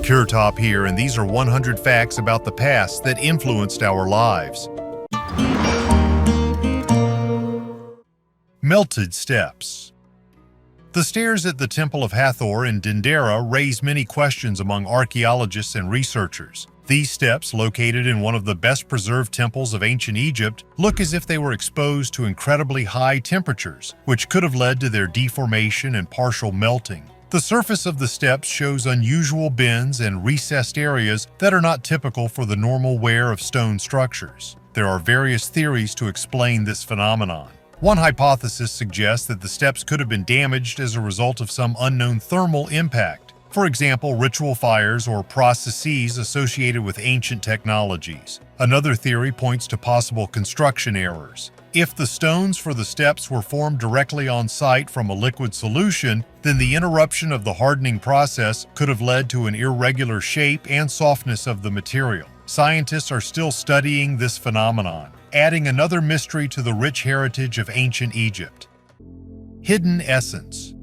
KirTop here, and these are 100 facts about the past that influenced our lives. Melted steps. The stairs at the Temple of Hathor in Dendera raise many questions among archaeologists and researchers. These steps, located in one of the best-preserved temples of ancient Egypt, look as if they were exposed to incredibly high temperatures, which could have led to their deformation and partial melting. The surface of the steps shows unusual bends and recessed areas that are not typical for the normal wear of stone structures. There are various theories to explain this phenomenon. One hypothesis suggests that the steps could have been damaged as a result of some unknown thermal impact, for example, ritual fires or processes associated with ancient technologies. Another theory points to possible construction errors. If the stones for the steps were formed directly on site from a liquid solution, then the interruption of the hardening process could have led to an irregular shape and softness of the material. Scientists are still studying this phenomenon, adding another mystery to the rich heritage of ancient Egypt. Hidden essence.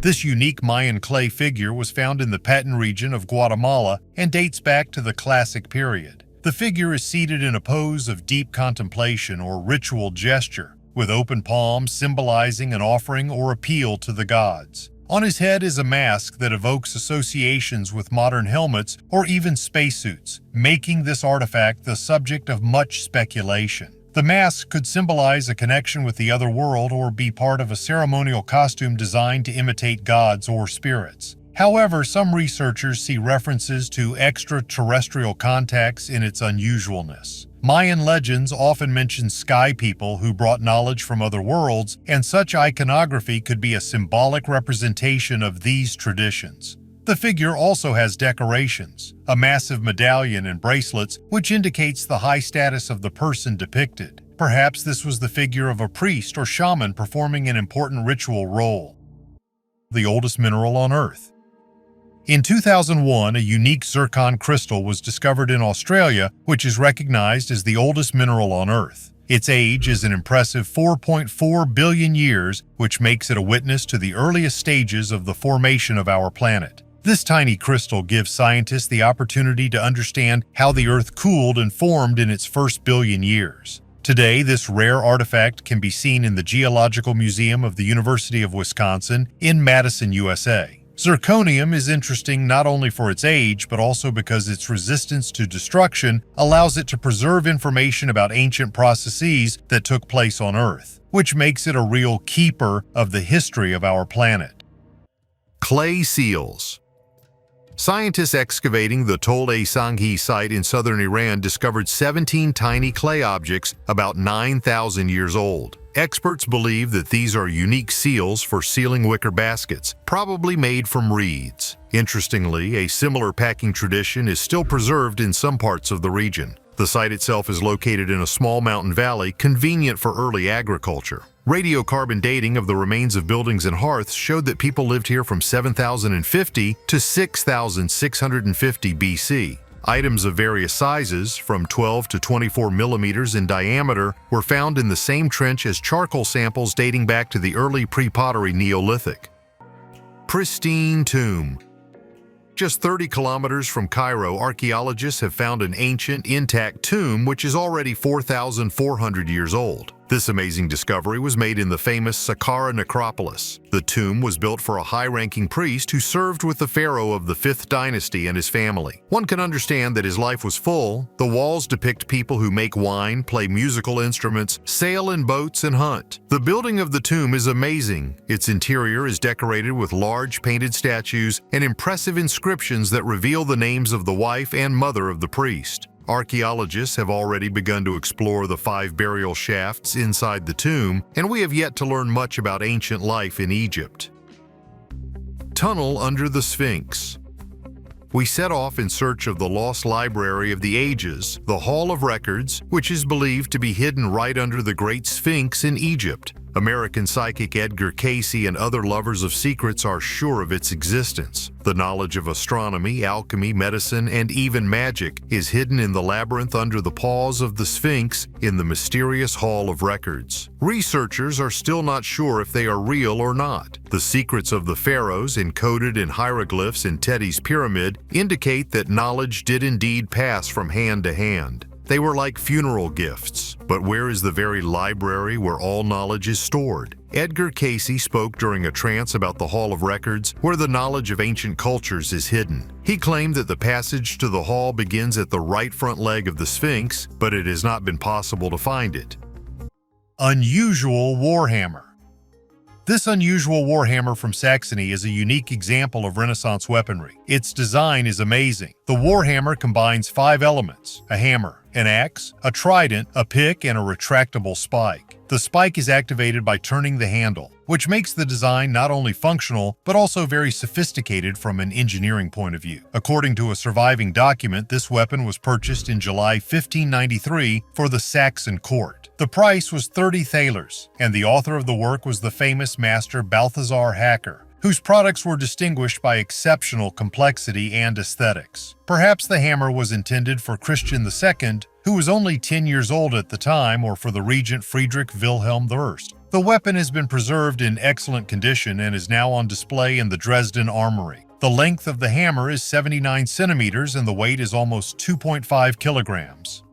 This unique Mayan clay figure was found in the Petén region of Guatemala and dates back to the Classic period. The figure is seated in a pose of deep contemplation or ritual gesture, with open palms symbolizing an offering or appeal to the gods. On his head is a mask that evokes associations with modern helmets or even spacesuits, making this artifact the subject of much speculation. The mask could symbolize a connection with the other world or be part of a ceremonial costume designed to imitate gods or spirits. However, some researchers see references to extraterrestrial contacts in its unusualness. Mayan legends often mention sky people who brought knowledge from other worlds, and such iconography could be a symbolic representation of these traditions. The figure also has decorations, a massive medallion and bracelets, which indicates the high status of the person depicted. Perhaps this was the figure of a priest or shaman performing an important ritual role. The oldest mineral on Earth. In 2001, a unique zircon crystal was discovered in Australia, which is recognized as the oldest mineral on Earth. Its age is an impressive 4.4 billion years, which makes it a witness to the earliest stages of the formation of our planet. This tiny crystal gives scientists the opportunity to understand how the Earth cooled and formed in its first billion years. Today, this rare artifact can be seen in the Geological Museum of the University of Wisconsin in Madison, USA. Zirconium is interesting not only for its age, but also because its resistance to destruction allows it to preserve information about ancient processes that took place on Earth, which makes it a real keeper of the history of our planet. Clay seals. Scientists excavating the Tol-e-Sanghi site in southern Iran discovered 17 tiny clay objects about 9,000 years old. Experts believe that these are unique seals for sealing wicker baskets, probably made from reeds. Interestingly, a similar packing tradition is still preserved in some parts of the region. The site itself is located in a small mountain valley, convenient for early agriculture. Radiocarbon dating of the remains of buildings and hearths showed that people lived here from 7050 to 6650 BC. Items of various sizes, from 12 to 24 millimeters in diameter, were found in the same trench as charcoal samples dating back to the early pre-pottery Neolithic. Pristine tomb. Just 30 kilometers from Cairo, archaeologists have found an ancient, intact tomb which is already 4,400 years old. This amazing discovery was made in the famous Saqqara necropolis. The tomb was built for a high-ranking priest who served with the pharaoh of the 5th dynasty and his family. One can understand that his life was full. The walls depict people who make wine, play musical instruments, sail in boats, and hunt. The building of the tomb is amazing. Its interior is decorated with large painted statues and impressive inscriptions that reveal the names of the wife and mother of the priest. Archaeologists have already begun to explore the 5 burial shafts inside the tomb, and we have yet to learn much about ancient life in Egypt. Tunnel under the Sphinx. We set off in search of the lost library of the ages, the Hall of Records, which is believed to be hidden right under the Great Sphinx in Egypt. American psychic Edgar Cayce and other lovers of secrets are sure of its existence. The knowledge of astronomy, alchemy, medicine, and even magic is hidden in the labyrinth under the paws of the Sphinx in the mysterious Hall of Records. Researchers are still not sure if they are real or not. The secrets of the pharaohs, encoded in hieroglyphs in Teti's pyramid, indicate that knowledge did indeed pass from hand to hand. They were like funeral gifts. But where is the very library where all knowledge is stored? Edgar Cayce spoke during a trance about the Hall of Records, where the knowledge of ancient cultures is hidden. He claimed that the passage to the hall begins at the right front leg of the Sphinx, but it has not been possible to find it. Unusual Warhammer. This unusual warhammer from Saxony is a unique example of Renaissance weaponry. Its design is amazing. The warhammer combines 5 elements: a hammer, an axe, a trident, a pick, and a retractable spike. The spike is activated by turning the handle, which makes the design not only functional, but also very sophisticated from an engineering point of view. According to a surviving document, this weapon was purchased in July 1593 for the Saxon court. The price was 30 thalers, and the author of the work was the famous master Balthazar Hacker, whose products were distinguished by exceptional complexity and aesthetics. Perhaps the hammer was intended for Christian II, who was only 10 years old at the time, or for the regent Friedrich Wilhelm I. The weapon has been preserved in excellent condition and is now on display in the Dresden Armory. The length of the hammer is 79 centimeters and the weight is almost 2.5 kilograms.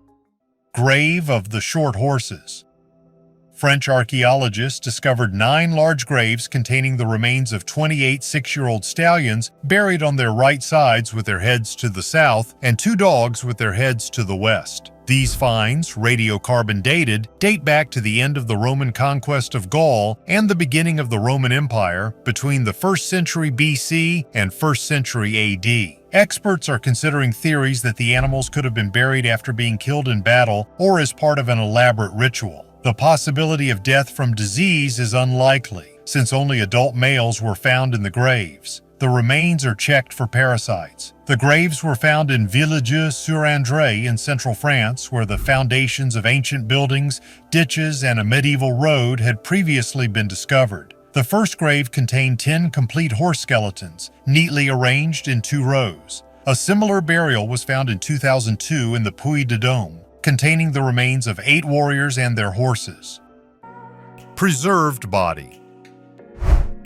Grave of the Short Horses. French archaeologists discovered 9 large graves containing the remains of 28 6-year-old stallions buried on their right sides with their heads to the south and 2 dogs with their heads to the west. These finds, radiocarbon dated, date back to the end of the Roman conquest of Gaul and the beginning of the Roman Empire between the 1st century BC and 1st century AD. Experts are considering theories that the animals could have been buried after being killed in battle or as part of an elaborate ritual. The possibility of death from disease is unlikely, since only adult males were found in the graves. The remains are checked for parasites. The graves were found in Villedieu-sur-André in central France, where the foundations of ancient buildings, ditches, and a medieval road had previously been discovered. The first grave contained 10 complete horse skeletons, neatly arranged in 2 rows. A similar burial was found in 2002 in the Puy-de-Dôme, containing the remains of 8 warriors and their horses. Preserved body.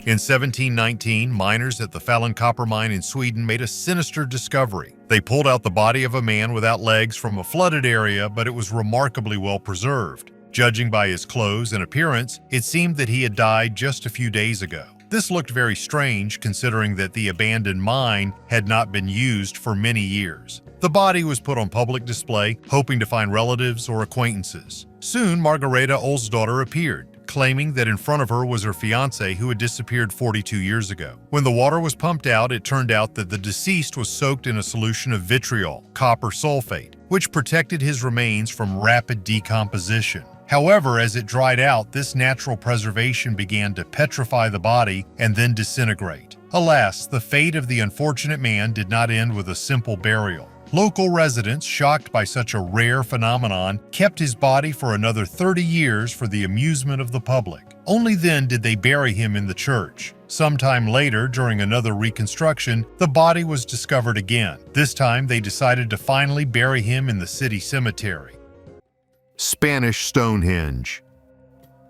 In 1719, miners at the Fallon copper mine in Sweden made a sinister discovery. They pulled out the body of a man without legs from a flooded area, but it was remarkably well preserved. Judging by his clothes and appearance, it seemed that he had died just a few days ago. This looked very strange considering that the abandoned mine had not been used for many years. The body was put on public display, hoping to find relatives or acquaintances. Soon, Margareta Olsdotter appeared, claiming that in front of her was her fiancé who had disappeared 42 years ago. When the water was pumped out, it turned out that the deceased was soaked in a solution of vitriol, copper sulfate, which protected his remains from rapid decomposition. However, as it dried out, this natural preservation began to petrify the body and then disintegrate. Alas, the fate of the unfortunate man did not end with a simple burial. Local residents, shocked by such a rare phenomenon, kept his body for another 30 years for the amusement of the public. Only then did they bury him in the church. Sometime later, during another reconstruction, the body was discovered again. This time, they decided to finally bury him in the city cemetery. Spanish Stonehenge.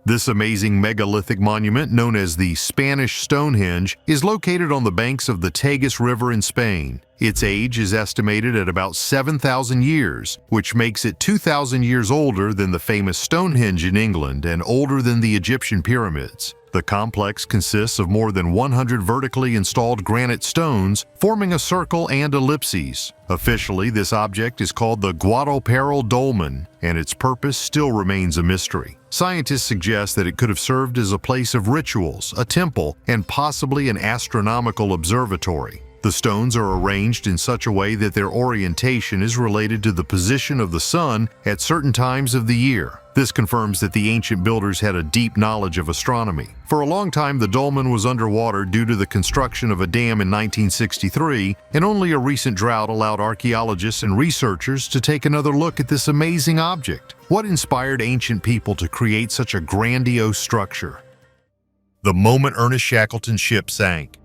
This amazing megalithic monument, known as the Spanish Stonehenge, is located on the banks of the Tagus River in Spain. Its age is estimated at about 7,000 years, which makes it 2,000 years older than the famous Stonehenge in England and older than the Egyptian pyramids. The complex consists of more than 100 vertically installed granite stones forming a circle and ellipses. Officially, this object is called the Guadalperral Dolmen, and its purpose still remains a mystery. Scientists suggest that it could have served as a place of rituals, a temple, and possibly an astronomical observatory. The stones are arranged in such a way that their orientation is related to the position of the sun at certain times of the year. This confirms that the ancient builders had a deep knowledge of astronomy. For a long time, the dolmen was underwater due to the construction of a dam in 1963, and only a recent drought allowed archaeologists and researchers to take another look at this amazing object. What inspired ancient people to create such a grandiose structure? the moment Ernest Shackleton's ship sank.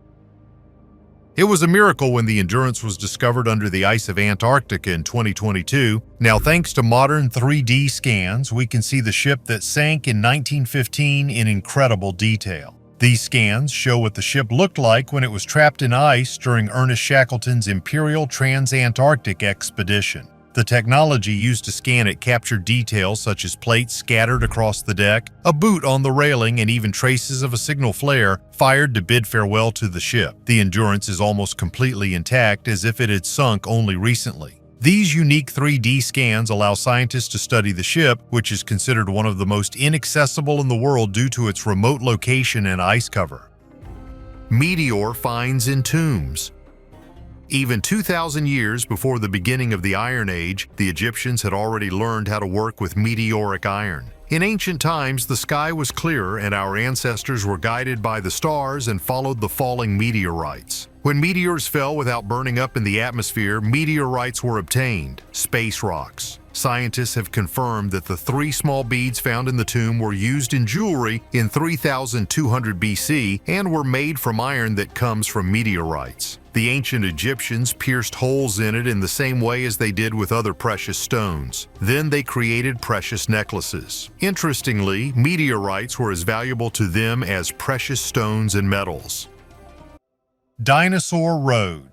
It was a miracle when the Endurance was discovered under the ice of Antarctica in 2022. Now, thanks to modern 3D scans, we can see the ship that sank in 1915 in incredible detail. These scans show what the ship looked like when it was trapped in ice during Ernest Shackleton's Imperial Trans-Antarctic expedition. The technology used to scan it captured details such as plates scattered across the deck, a boot on the railing, and even traces of a signal flare fired to bid farewell to the ship. The Endurance is almost completely intact, as if it had sunk only recently. These unique 3D scans allow scientists to study the ship, which is considered one of the most inaccessible in the world due to its remote location and ice cover. Meteor finds in tombs. Even 2,000 years before the beginning of the Iron Age, the Egyptians had already learned how to work with meteoric iron. In ancient times, the sky was clear and our ancestors were guided by the stars and followed the falling meteorites. When meteors fell without burning up in the atmosphere, meteorites were obtained, space rocks. Scientists have confirmed that the 3 small beads found in the tomb were used in jewelry in 3200 BC and were made from iron that comes from meteorites. The ancient Egyptians pierced holes in it in the same way as they did with other precious stones. Then they created precious necklaces. Interestingly, meteorites were as valuable to them as precious stones and metals. Dinosaur Road.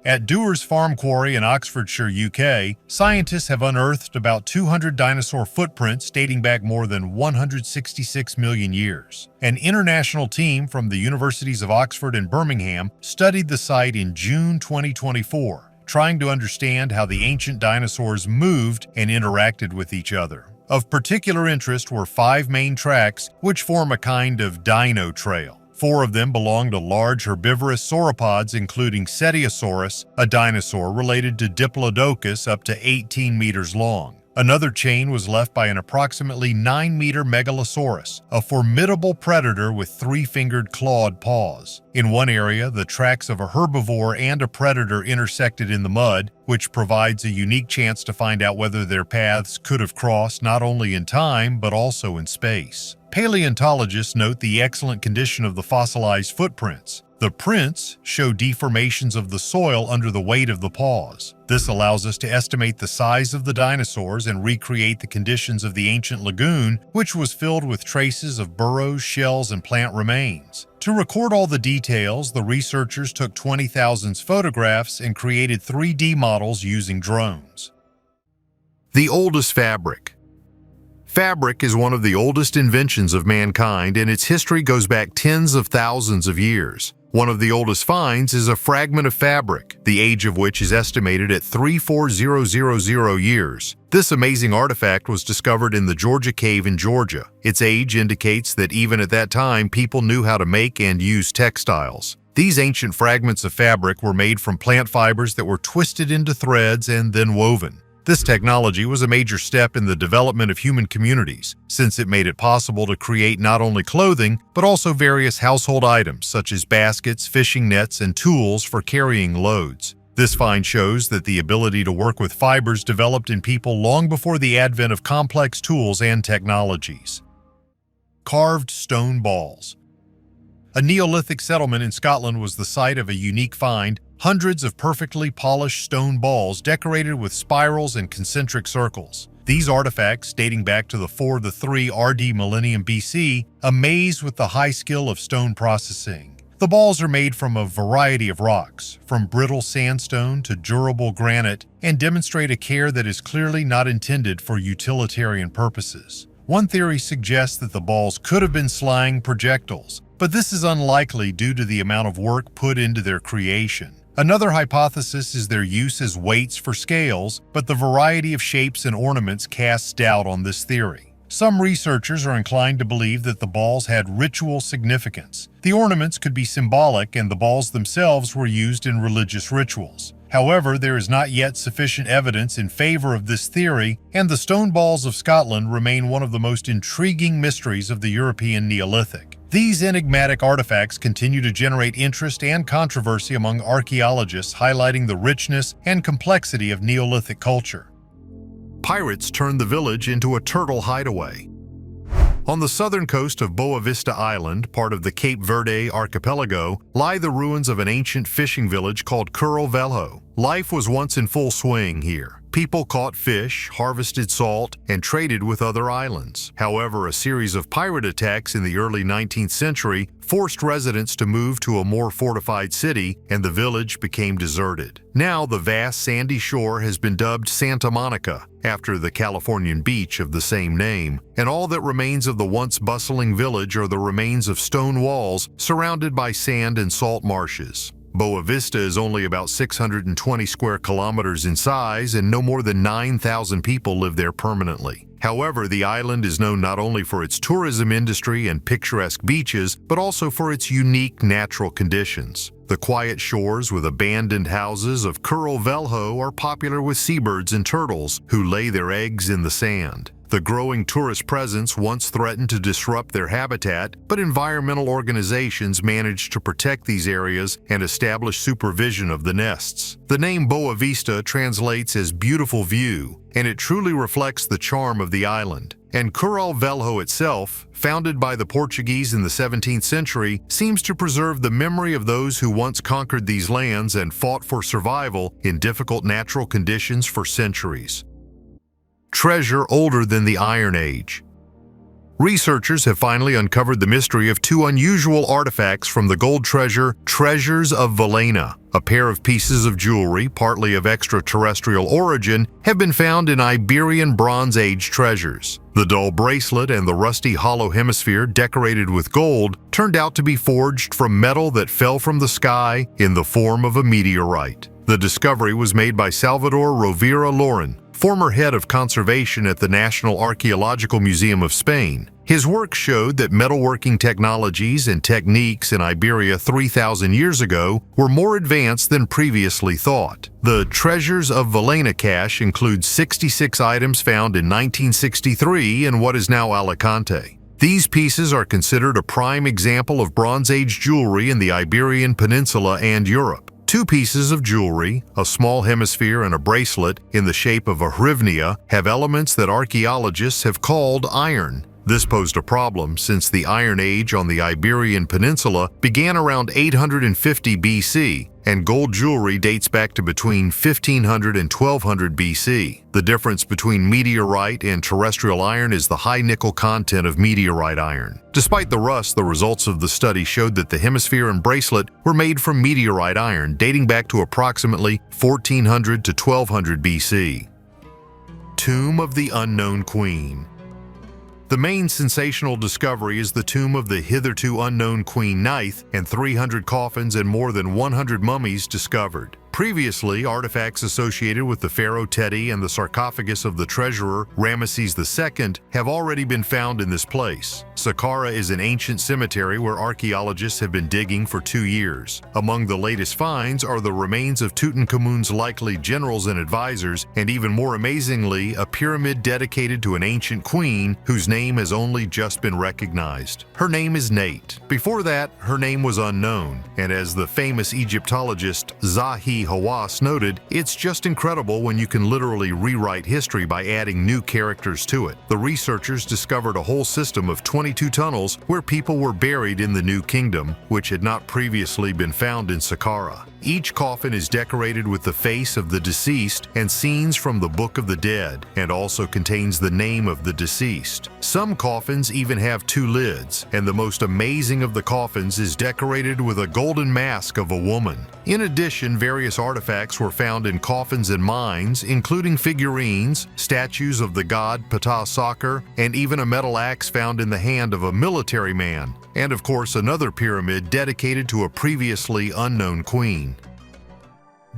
At Dewar's Farm Quarry in Oxfordshire, UK, scientists have unearthed about 200 dinosaur footprints dating back more than 166 million years. An international team from the Universities of Oxford and Birmingham studied the site in June 2024, trying to understand how the ancient dinosaurs moved and interacted with each other. Of particular interest were 5 main tracks, which form a kind of dino trail. 4 of them belong to large herbivorous sauropods, including Cetiosaurus, a dinosaur related to Diplodocus up to 18 meters long. Another chain was left by an approximately 9-meter Megalosaurus, a formidable predator with 3-fingered clawed paws. In one area, the tracks of a herbivore and a predator intersected in the mud, which provides a unique chance to find out whether their paths could have crossed not only in time but also in space. Paleontologists note the excellent condition of the fossilized footprints. The prints show deformations of the soil under the weight of the paws. This allows us to estimate the size of the dinosaurs and recreate the conditions of the ancient lagoon, which was filled with traces of burrows, shells, and plant remains. To record all the details, the researchers took 20,000 photographs and created 3D models using drones. The oldest fabric. Fabric is one of the oldest inventions of mankind, and its history goes back tens of thousands of years. One of the oldest finds is a fragment of fabric, the age of which is estimated at 34000 years. This amazing artifact was discovered in the Georgia Cave in Georgia. Its age indicates that even at that time, people knew how to make and use textiles. These ancient fragments of fabric were made from plant fibers that were twisted into threads and then woven. This technology was a major step in the development of human communities, since it made it possible to create not only clothing, but also various household items such as baskets, fishing nets, and tools for carrying loads. This find shows that the ability to work with fibers developed in people long before the advent of complex tools and technologies. Carved stone balls. A Neolithic settlement in Scotland was the site of a unique find: hundreds of perfectly polished stone balls decorated with spirals and concentric circles. These artifacts, dating back to the 4-3 RD millennium BC, amaze with the high skill of stone processing. The balls are made from a variety of rocks, from brittle sandstone to durable granite, and demonstrate a care that is clearly not intended for utilitarian purposes. One theory suggests that the balls could have been slang projectiles, but this is unlikely due to the amount of work put into their creation. Another hypothesis is their use as weights for scales, but the variety of shapes and ornaments casts doubt on this theory. Some researchers are inclined to believe that the balls had ritual significance. The ornaments could be symbolic, and the balls themselves were used in religious rituals. However, there is not yet sufficient evidence in favor of this theory, and the stone balls of Scotland remain one of the most intriguing mysteries of the European Neolithic. These enigmatic artifacts continue to generate interest and controversy among archaeologists, highlighting the richness and complexity of Neolithic culture. Pirates turned the village into a turtle hideaway. On the southern coast of Boa Vista Island, part of the Cape Verde archipelago, lie the ruins of an ancient fishing village called Curro Velho. Life was once in full swing here. People caught fish, harvested salt, and traded with other islands. However, a series of pirate attacks in the early 19th century forced residents to move to a more fortified city, and the village became deserted. Now, the vast sandy shore has been dubbed Santa Monica, after the Californian beach of the same name, and all that remains of the once bustling village are the remains of stone walls surrounded by sand and salt marshes. Boa Vista is only about 620 square kilometers in size, and no more than 9,000 people live there permanently. However, the island is known not only for its tourism industry and picturesque beaches, but also for its unique natural conditions. The quiet shores with abandoned houses of Curro Velho are popular with seabirds and turtles, who lay their eggs in the sand. The growing tourist presence once threatened to disrupt their habitat, but environmental organizations managed to protect these areas and establish supervision of the nests. The name Boa Vista translates as beautiful view, and it truly reflects the charm of the island. And Curro Velho itself, founded by the Portuguese in the 17th century, seems to preserve the memory of those who once conquered these lands and fought for survival in difficult natural conditions for centuries. Treasure older than the Iron Age. Researchers have finally uncovered the mystery of two unusual artifacts from the gold treasure, Treasures of Valena. A pair of pieces of jewelry, partly of extraterrestrial origin, have been found in Iberian Bronze Age treasures. The dull bracelet and the rusty hollow hemisphere decorated with gold turned out to be forged from metal that fell from the sky in the form of a meteorite. The discovery was made by Salvador Rovira Loren, former head of conservation at the National Archaeological Museum of Spain. His work showed that metalworking technologies and techniques in Iberia 3,000 years ago were more advanced than previously thought. The Treasures of Valena cache includes 66 items found in 1963 in what is now Alicante. These pieces are considered a prime example of Bronze Age jewelry in the Iberian Peninsula and Europe. Two pieces of jewelry, a small hemisphere and a bracelet in the shape of a hrivnia, have elements that archaeologists have called iron. This posed a problem since the Iron Age on the Iberian Peninsula began around 850 BC, and gold jewelry dates back to between 1500 and 1200 BC. The difference between meteorite and terrestrial iron is the high nickel content of meteorite iron. Despite the rust, the results of the study showed that the hemisphere and bracelet were made from meteorite iron dating back to approximately 1400 to 1200 BC. Tomb of the Unknown Queen. The main sensational discovery is the tomb of the hitherto unknown Queen Neith and 300 coffins and more than 100 mummies discovered. Previously, artifacts associated with the pharaoh Teti and the sarcophagus of the treasurer Ramesses II have already been found in this place. Saqqara is an ancient cemetery where archaeologists have been digging for 2 years. Among the latest finds are the remains of Tutankhamun's likely generals and advisors, and even more amazingly, a pyramid dedicated to an ancient queen whose name has only just been recognized. Her name is Nate. Before that, her name was unknown, and as the famous Egyptologist Zahi Hawass noted, it's just incredible when you can literally rewrite history by adding new characters to it. The researchers discovered a whole system of 22 tunnels where people were buried in the New Kingdom, which had not previously been found in Saqqara. Each coffin is decorated with the face of the deceased and scenes from the Book of the Dead, and also contains the name of the deceased. Some coffins even have 2 lids, and the most amazing of the coffins is decorated with a golden mask of a woman. In addition, various artifacts were found in coffins and mines, including figurines, statues of the god Ptah Saker, and even a metal axe found in the hand of a military man, and of course another pyramid dedicated to a previously unknown queen.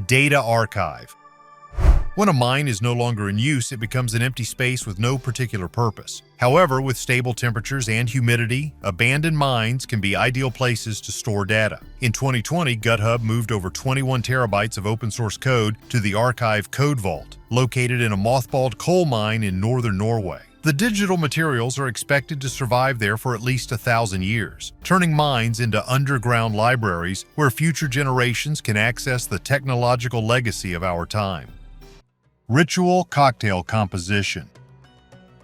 Data archive. When a mine is no longer in use, it becomes an empty space with no particular purpose. However, with stable temperatures and humidity, abandoned mines can be ideal places to store data. In 2020, GitHub moved over 21 terabytes of open-source code to the Archive Code Vault, located in a mothballed coal mine in northern Norway. The digital materials are expected to survive there for at least 1,000 years, turning mines into underground libraries where future generations can access the technological legacy of our time. Ritual cocktail composition.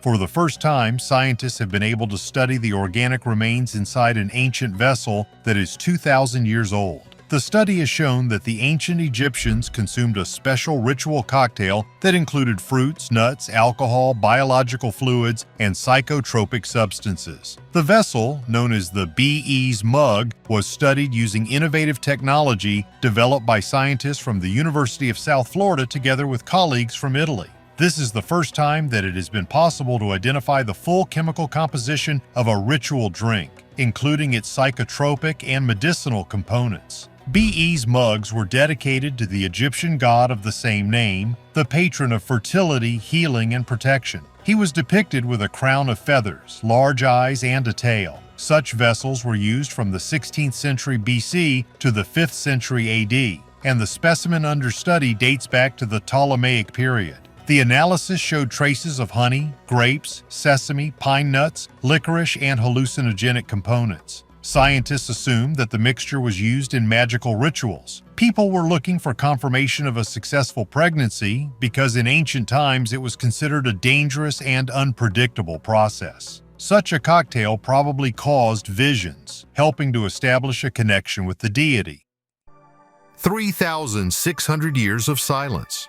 For the first time, scientists have been able to study the organic remains inside an ancient vessel that is 2,000 years old. The study has shown that the ancient Egyptians consumed a special ritual cocktail that included fruits, nuts, alcohol, biological fluids, and psychotropic substances. The vessel, known as the Be's mug, was studied using innovative technology developed by scientists from the University of South Florida together with colleagues from Italy. This is the first time that it has been possible to identify the full chemical composition of a ritual drink, including its psychotropic and medicinal components. Be's mugs were dedicated to the Egyptian god of the same name, the patron of fertility, healing, and protection. He was depicted with a crown of feathers, large eyes, and a tail. Such vessels were used from the 16th century BC to the 5th century AD, and the specimen under study dates back to the Ptolemaic period. The analysis showed traces of honey, grapes, sesame, pine nuts, licorice, and hallucinogenic components. Scientists assumed that the mixture was used in magical rituals. People were looking for confirmation of a successful pregnancy because in ancient times it was considered a dangerous and unpredictable process. Such a cocktail probably caused visions, helping to establish a connection with the deity. 3,600 years of silence.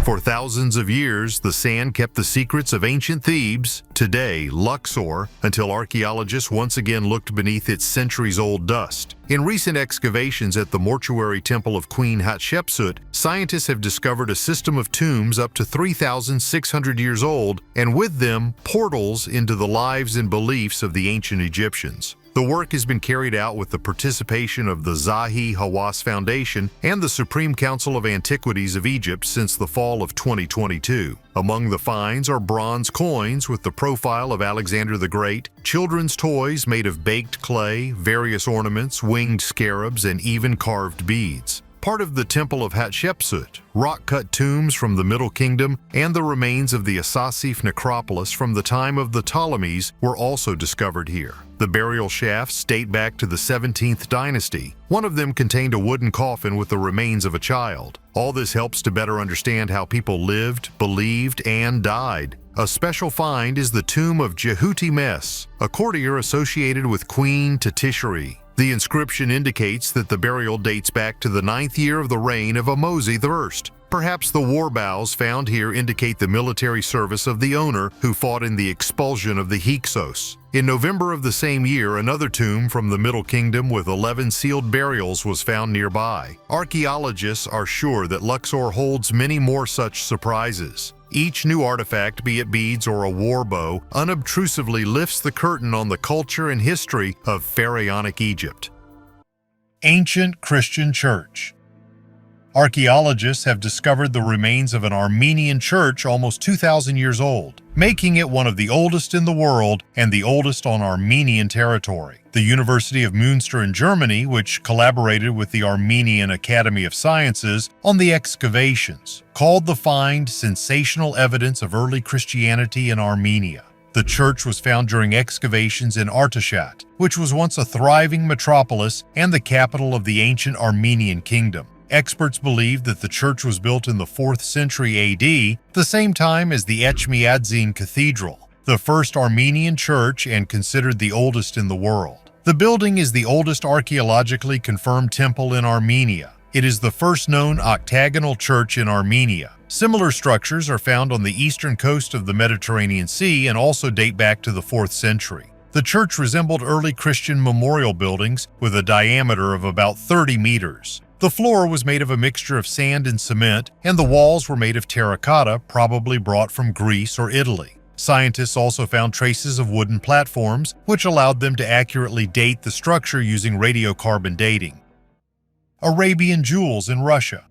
For thousands of years, the sand kept the secrets of ancient Thebes, today Luxor, until archaeologists once again looked beneath its centuries-old dust. In recent excavations at the mortuary temple of Queen Hatshepsut, scientists have discovered a system of tombs up to 3,600 years old, and with them, portals into the lives and beliefs of the ancient Egyptians. The work has been carried out with the participation of the Zahi Hawass Foundation and the Supreme Council of Antiquities of Egypt since the fall of 2022. Among the finds are bronze coins with the profile of Alexander the Great, children's toys made of baked clay, various ornaments, winged scarabs, and even carved beads. Part of the Temple of Hatshepsut, rock-cut tombs from the Middle Kingdom, and the remains of the Asasif necropolis from the time of the Ptolemies were also discovered here. The burial shafts date back to the 17th dynasty. One of them contained a wooden coffin with the remains of a child. All this helps to better understand how people lived, believed, and died. A special find is the tomb of Jehuti Mes, a courtier associated with Queen Titishri. The inscription indicates that the burial dates back to the 9th year of the reign of Amosi I. Perhaps the war boughs found here indicate the military service of the owner who fought in the expulsion of the Hyksos. In November of the same year, another tomb from the Middle Kingdom with 11 sealed burials was found nearby. Archaeologists are sure that Luxor holds many more such surprises. Each new artifact, be it beads or a war bow, unobtrusively lifts the curtain on the culture and history of pharaonic Egypt. Ancient Christian Church. Archaeologists have discovered the remains of an Armenian church almost 2,000 years old, making it one of the oldest in the world and the oldest on Armenian territory. The University of Münster in Germany, which collaborated with the Armenian Academy of Sciences on the excavations, called the find sensational evidence of early Christianity in Armenia. The church was found during excavations in Artashat, which was once a thriving metropolis and the capital of the ancient Armenian kingdom. Experts believe that the church was built in the 4th century AD, the same time as the Echmiadzin Cathedral, the first Armenian church and considered the oldest in the world. The building is the oldest archaeologically confirmed temple in Armenia. It is the first known octagonal church in Armenia. Similar structures are found on the eastern coast of the Mediterranean Sea and also date back to the 4th century. The church resembled early Christian memorial buildings with a diameter of about 30 meters. The floor was made of a mixture of sand and cement, and the walls were made of terracotta, probably brought from Greece or Italy. Scientists also found traces of wooden platforms, which allowed them to accurately date the structure using radiocarbon dating. Arabian jewels in Russia.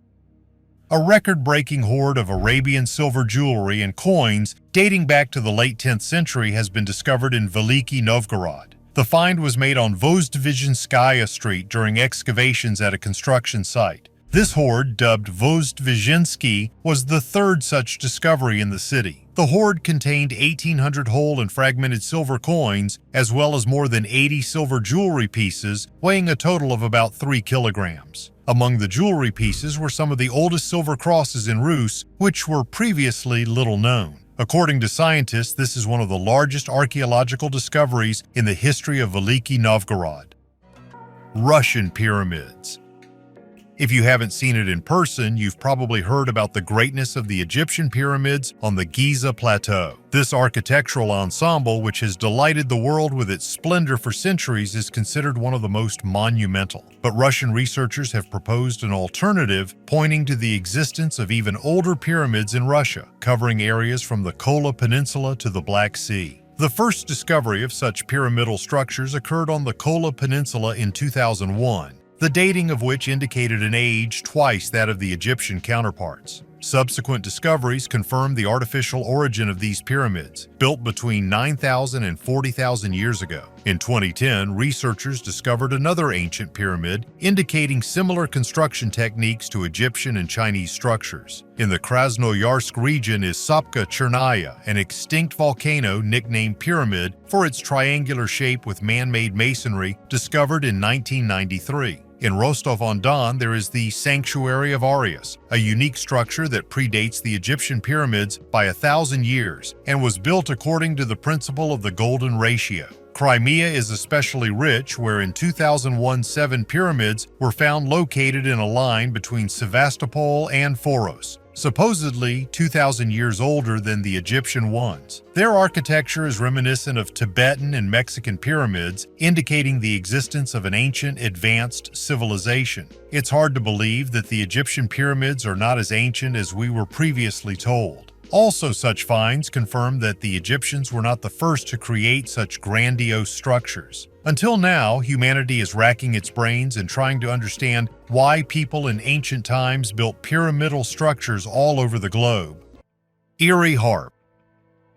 A record-breaking hoard of Arabian silver jewelry and coins dating back to the late 10th century has been discovered in Veliki Novgorod. The find was made on Vozdvizhinskaya Street during excavations at a construction site. This hoard, dubbed Vozdvizhinsky, was the third such discovery in the city. The hoard contained 1,800 whole and fragmented silver coins, as well as more than 80 silver jewelry pieces, weighing a total of about 3 kilograms. Among the jewelry pieces were some of the oldest silver crosses in Rus, which were previously little known. According to scientists, this is one of the largest archaeological discoveries in the history of Veliki Novgorod. Russian pyramids. If you haven't seen it in person, you've probably heard about the greatness of the Egyptian pyramids on the Giza Plateau. This architectural ensemble, which has delighted the world with its splendor for centuries, is considered one of the most monumental. But Russian researchers have proposed an alternative, pointing to the existence of even older pyramids in Russia, covering areas from the Kola Peninsula to the Black Sea. The first discovery of such pyramidal structures occurred on the Kola Peninsula in 2001. The dating of which indicated an age twice that of the Egyptian counterparts. Subsequent discoveries confirmed the artificial origin of these pyramids, built between 9,000 and 40,000 years ago. In 2010, researchers discovered another ancient pyramid, indicating similar construction techniques to Egyptian and Chinese structures. In the Krasnoyarsk region is Sopka Chernaya, an extinct volcano nicknamed Pyramid for its triangular shape with man-made masonry, discovered in 1993. In Rostov-on-Don, there is the Sanctuary of Arius, a unique structure that predates the Egyptian pyramids by 1,000 years and was built according to the principle of the golden ratio. Crimea is especially rich, where in 2001 7 pyramids were found located in a line between Sevastopol and Foros, supposedly 2,000 years older than the Egyptian ones. Their architecture is reminiscent of Tibetan and Mexican pyramids, indicating the existence of an ancient, advanced civilization. It's hard to believe that the Egyptian pyramids are not as ancient as we were previously told. Also, such finds confirm that the Egyptians were not the first to create such grandiose structures. Until now, humanity is racking its brains and trying to understand why people in ancient times built pyramidal structures all over the globe. Eerie harp.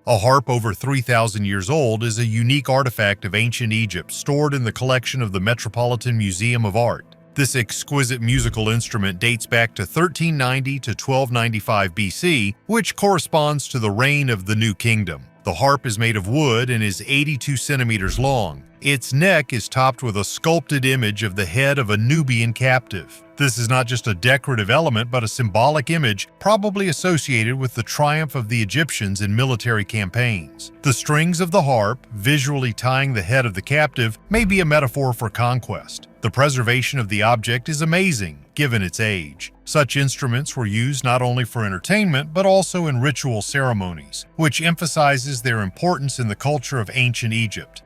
A harp over 3,000 years old is a unique artifact of ancient Egypt stored in the collection of the Metropolitan Museum of Art. This exquisite musical instrument dates back to 1390 to 1295 BC, which corresponds to the reign of the New Kingdom. The harp is made of wood and is 82 centimeters long. Its neck is topped with a sculpted image of the head of a Nubian captive. This is not just a decorative element, but a symbolic image probably associated with the triumph of the Egyptians in military campaigns. The strings of the harp, visually tying the head of the captive, may be a metaphor for conquest. The preservation of the object is amazing, given its age. Such instruments were used not only for entertainment, but also in ritual ceremonies, which emphasizes their importance in the culture of ancient Egypt.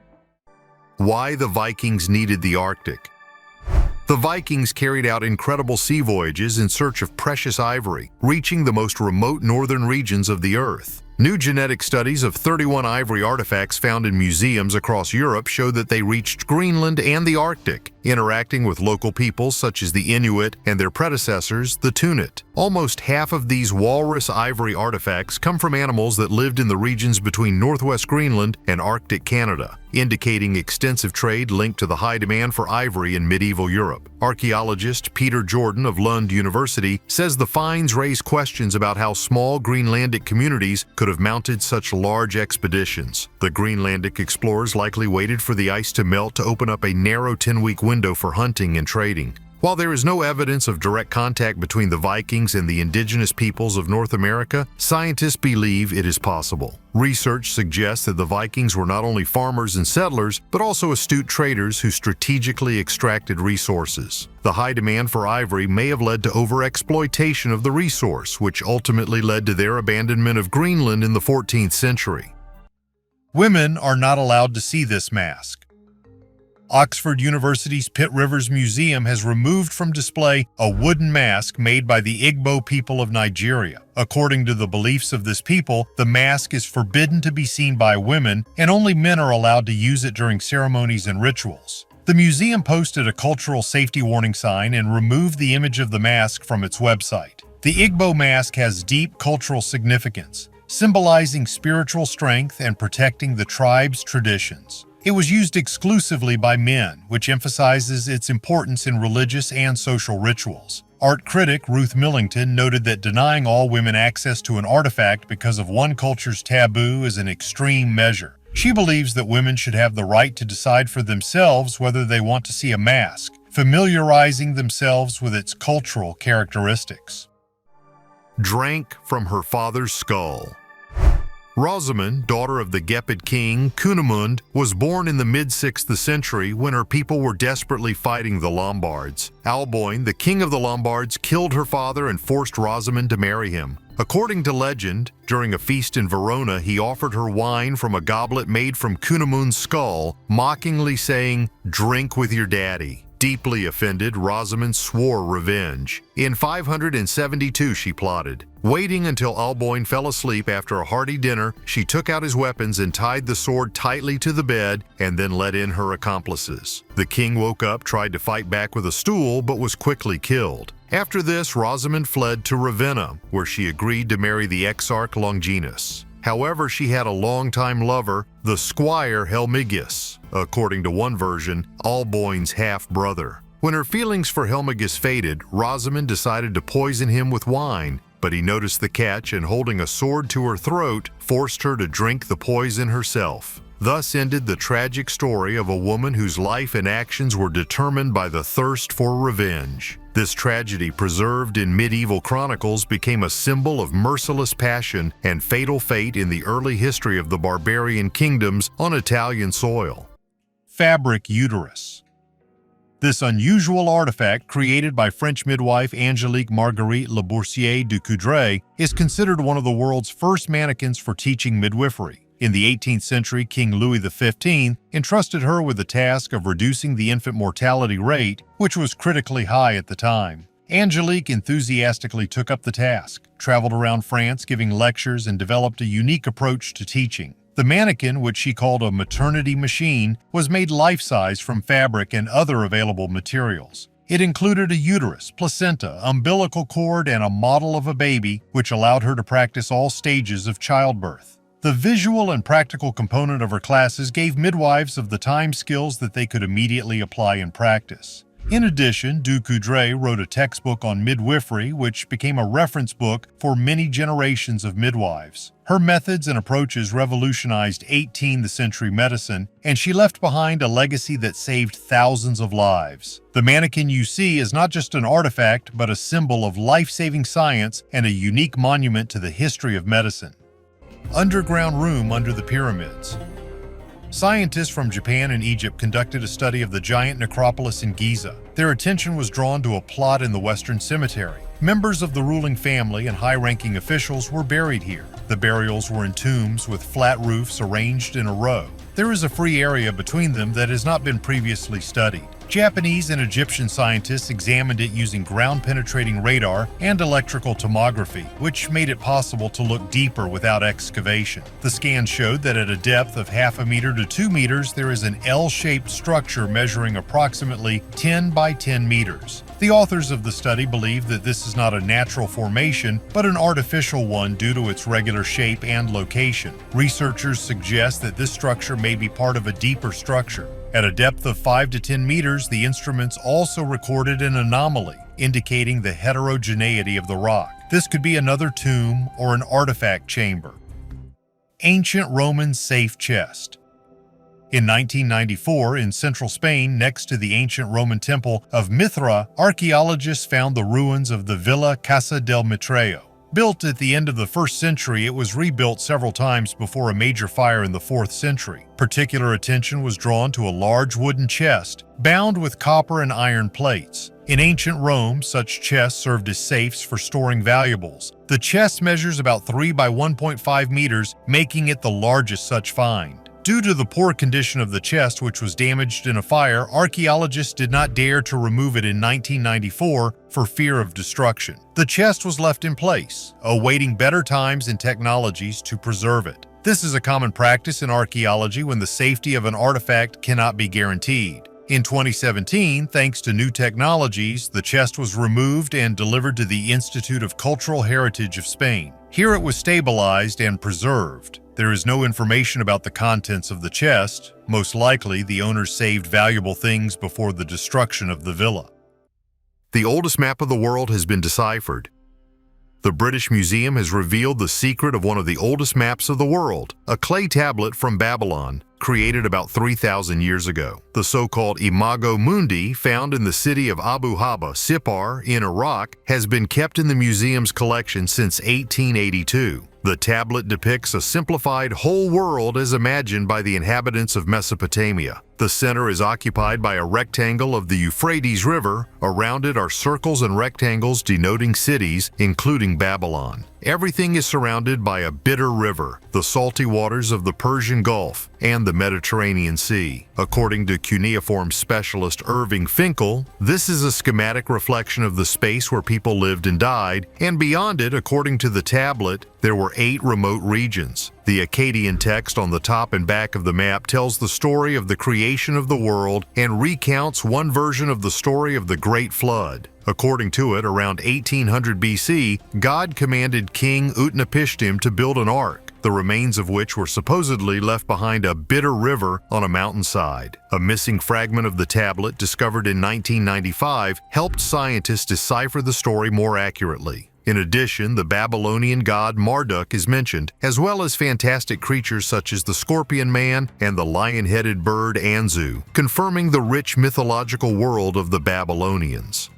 Why the Vikings needed the Arctic. The Vikings carried out incredible sea voyages in search of precious ivory, reaching the most remote northern regions of the Earth. New genetic studies of 31 ivory artifacts found in museums across Europe show that they reached Greenland and the Arctic, interacting with local peoples such as the Inuit and their predecessors, the Tunit. Almost half of these walrus ivory artifacts come from animals that lived in the regions between northwest Greenland and Arctic Canada, indicating extensive trade linked to the high demand for ivory in medieval Europe. Archaeologist Peter Jordan of Lund University says the finds raise questions about how small Greenlandic communities could have mounted such large expeditions. The Greenlandic explorers likely waited for the ice to melt to open up a narrow 10-week window for hunting and trading. While there is no evidence of direct contact between the Vikings and the indigenous peoples of North America, scientists believe it is possible. Research suggests that the Vikings were not only farmers and settlers, but also astute traders who strategically extracted resources. The high demand for ivory may have led to overexploitation of the resource, which ultimately led to their abandonment of Greenland in the 14th century. Women are not allowed to see this mask. Oxford University's Pitt Rivers Museum has removed from display a wooden mask made by the Igbo people of Nigeria. According to the beliefs of this people, the mask is forbidden to be seen by women, and only men are allowed to use it during ceremonies and rituals. The museum posted a cultural safety warning sign and removed the image of the mask from its website. The Igbo mask has deep cultural significance, symbolizing spiritual strength and protecting the tribe's traditions. It was used exclusively by men, which emphasizes its importance in religious and social rituals. Art critic Ruth Millington noted that denying all women access to an artifact because of one culture's taboo is an extreme measure. She believes that women should have the right to decide for themselves whether they want to see a mask, familiarizing themselves with its cultural characteristics. Drank from her father's skull. Rosamund, daughter of the Gepid king Cunimund, was born in the mid-6th century when her people were desperately fighting the Lombards. Alboin, the king of the Lombards, killed her father and forced Rosamund to marry him. According to legend, during a feast in Verona, he offered her wine from a goblet made from Cunimund's skull, mockingly saying, "Drink with your daddy." Deeply offended, Rosamund swore revenge. In 572, she plotted. Waiting until Alboin fell asleep after a hearty dinner, she took out his weapons and tied the sword tightly to the bed and then let in her accomplices. The king woke up, tried to fight back with a stool, but was quickly killed. After this, Rosamund fled to Ravenna, where she agreed to marry the exarch Longinus. However, she had a longtime lover, the squire Helmigus, according to one version, Alboin's half-brother. When her feelings for Helmigus faded, Rosamund decided to poison him with wine, but he noticed the catch and, holding a sword to her throat, forced her to drink the poison herself. Thus ended the tragic story of a woman whose life and actions were determined by the thirst for revenge. This tragedy, preserved in medieval chronicles, became a symbol of merciless passion and fatal fate in the early history of the barbarian kingdoms on Italian soil. Fabric uterus. This unusual artifact, created by French midwife Angélique Marguerite Le Boursier du Coudray, is considered one of the world's first mannequins for teaching midwifery. In the 18th century, King Louis XV entrusted her with the task of reducing the infant mortality rate, which was critically high at the time. Angélique enthusiastically took up the task, traveled around France giving lectures, and developed a unique approach to teaching. The mannequin, which she called a maternity machine, was made life-size from fabric and other available materials. It included a uterus, placenta, umbilical cord, and a model of a baby, which allowed her to practice all stages of childbirth. The visual and practical component of her classes gave midwives of the time skills that they could immediately apply in practice. In addition, Du Coudray wrote a textbook on midwifery, which became a reference book for many generations of midwives. Her methods and approaches revolutionized 18th century medicine, and she left behind a legacy that saved thousands of lives. The mannequin you see is not just an artifact, but a symbol of life-saving science and a unique monument to the history of medicine. Underground room under the pyramids. Scientists from Japan and Egypt conducted a study of the giant necropolis in Giza. Their attention was drawn to a plot in the Western Cemetery. Members of the ruling family and high-ranking officials were buried here. The burials were in tombs with flat roofs arranged in a row. There is a free area between them that has not been previously studied. Japanese and Egyptian scientists examined it using ground-penetrating radar and electrical tomography, which made it possible to look deeper without excavation. The scan showed that at a depth of half a meter to 2 meters, there is an L-shaped structure measuring approximately 10 by 10 meters. The authors of the study believe that this is not a natural formation, but an artificial one due to its regular shape and location. Researchers suggest that this structure may be part of a deeper structure. At a depth of 5 to 10 meters, the instruments also recorded an anomaly, indicating the heterogeneity of the rock. This could be another tomb or an artifact chamber. Ancient Roman safe chest. In 1994, in central Spain, next to the ancient Roman temple of Mithra, archaeologists found the ruins of the Villa Casa del Mitreo. Built at the end of the 1st century, it was rebuilt several times before a major fire in the 4th century. Particular attention was drawn to a large wooden chest, bound with copper and iron plates. In ancient Rome, such chests served as safes for storing valuables. The chest measures about 3 by 1.5 meters, making it the largest such find. Due to the poor condition of the chest, which was damaged in a fire, archaeologists did not dare to remove it in 1994 for fear of destruction. The chest was left in place, awaiting better times and technologies to preserve it. This is a common practice in archaeology when the safety of an artifact cannot be guaranteed. In 2017, thanks to new technologies, the chest was removed and delivered to the Institute of Cultural Heritage of Spain. Here it was stabilized and preserved. There is no information about the contents of the chest. Most likely, the owners saved valuable things before the destruction of the villa. The oldest map of the world has been deciphered. The British Museum has revealed the secret of one of the oldest maps of the world, a clay tablet from Babylon, created about 3,000 years ago. The so-called Imago Mundi, found in the city of Abu Haba, Sipar, in Iraq, has been kept in the museum's collection since 1882. The tablet depicts a simplified whole world as imagined by the inhabitants of Mesopotamia. The center is occupied by a rectangle of the Euphrates River. Around it are circles and rectangles denoting cities, including Babylon. Everything is surrounded by a bitter river, the salty waters of the Persian Gulf, and the Mediterranean Sea. According to cuneiform specialist Irving Finkel, this is a schematic reflection of the space where people lived and died, and beyond it, according to the tablet, there were 8 remote regions. The Akkadian text on the top and back of the map tells the story of the creation of the world and recounts one version of the story of the Great Flood. According to it, around 1800 BC, God commanded King Utnapishtim to build an ark, the remains of which were supposedly left behind a bitter river on a mountainside. A missing fragment of the tablet discovered in 1995 helped scientists decipher the story more accurately. In addition, the Babylonian god Marduk is mentioned, as well as fantastic creatures such as the scorpion man and the lion-headed bird Anzu, confirming the rich mythological world of the Babylonians.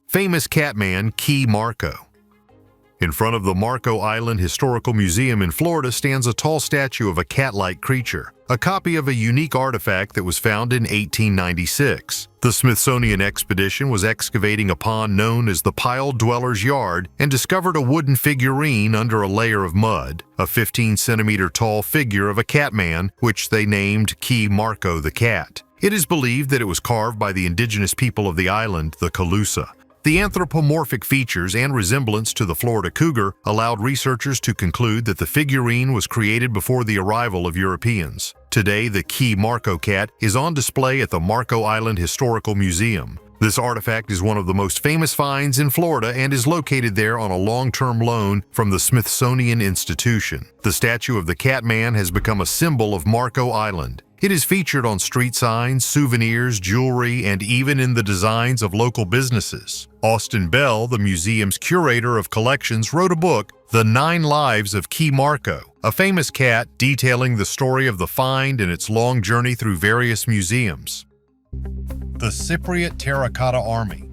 Famous catman Key Marco. In front of the Marco Island Historical Museum in Florida stands a tall statue of a cat-like creature, a copy of a unique artifact that was found in 1896. The Smithsonian expedition was excavating a pond known as the Pile Dweller's Yard and discovered a wooden figurine under a layer of mud, a 15-centimeter tall figure of a catman, which they named Key Marco the cat. It is believed that it was carved by the indigenous people of the island, the Calusa. The anthropomorphic features and resemblance to the Florida cougar allowed researchers to conclude that the figurine was created before the arrival of Europeans. Today, the Key Marco cat is on display at the Marco Island Historical Museum. This artifact is one of the most famous finds in Florida and is located there on a long-term loan from the Smithsonian Institution. The statue of the Catman has become a symbol of Marco Island. It is featured on street signs, souvenirs, jewelry, and even in the designs of local businesses. Austin Bell, the museum's curator of collections, wrote a book, The 9 Lives of Key Marco, a famous cat detailing the story of the find and its long journey through various museums. The Cypriot Terracotta Army.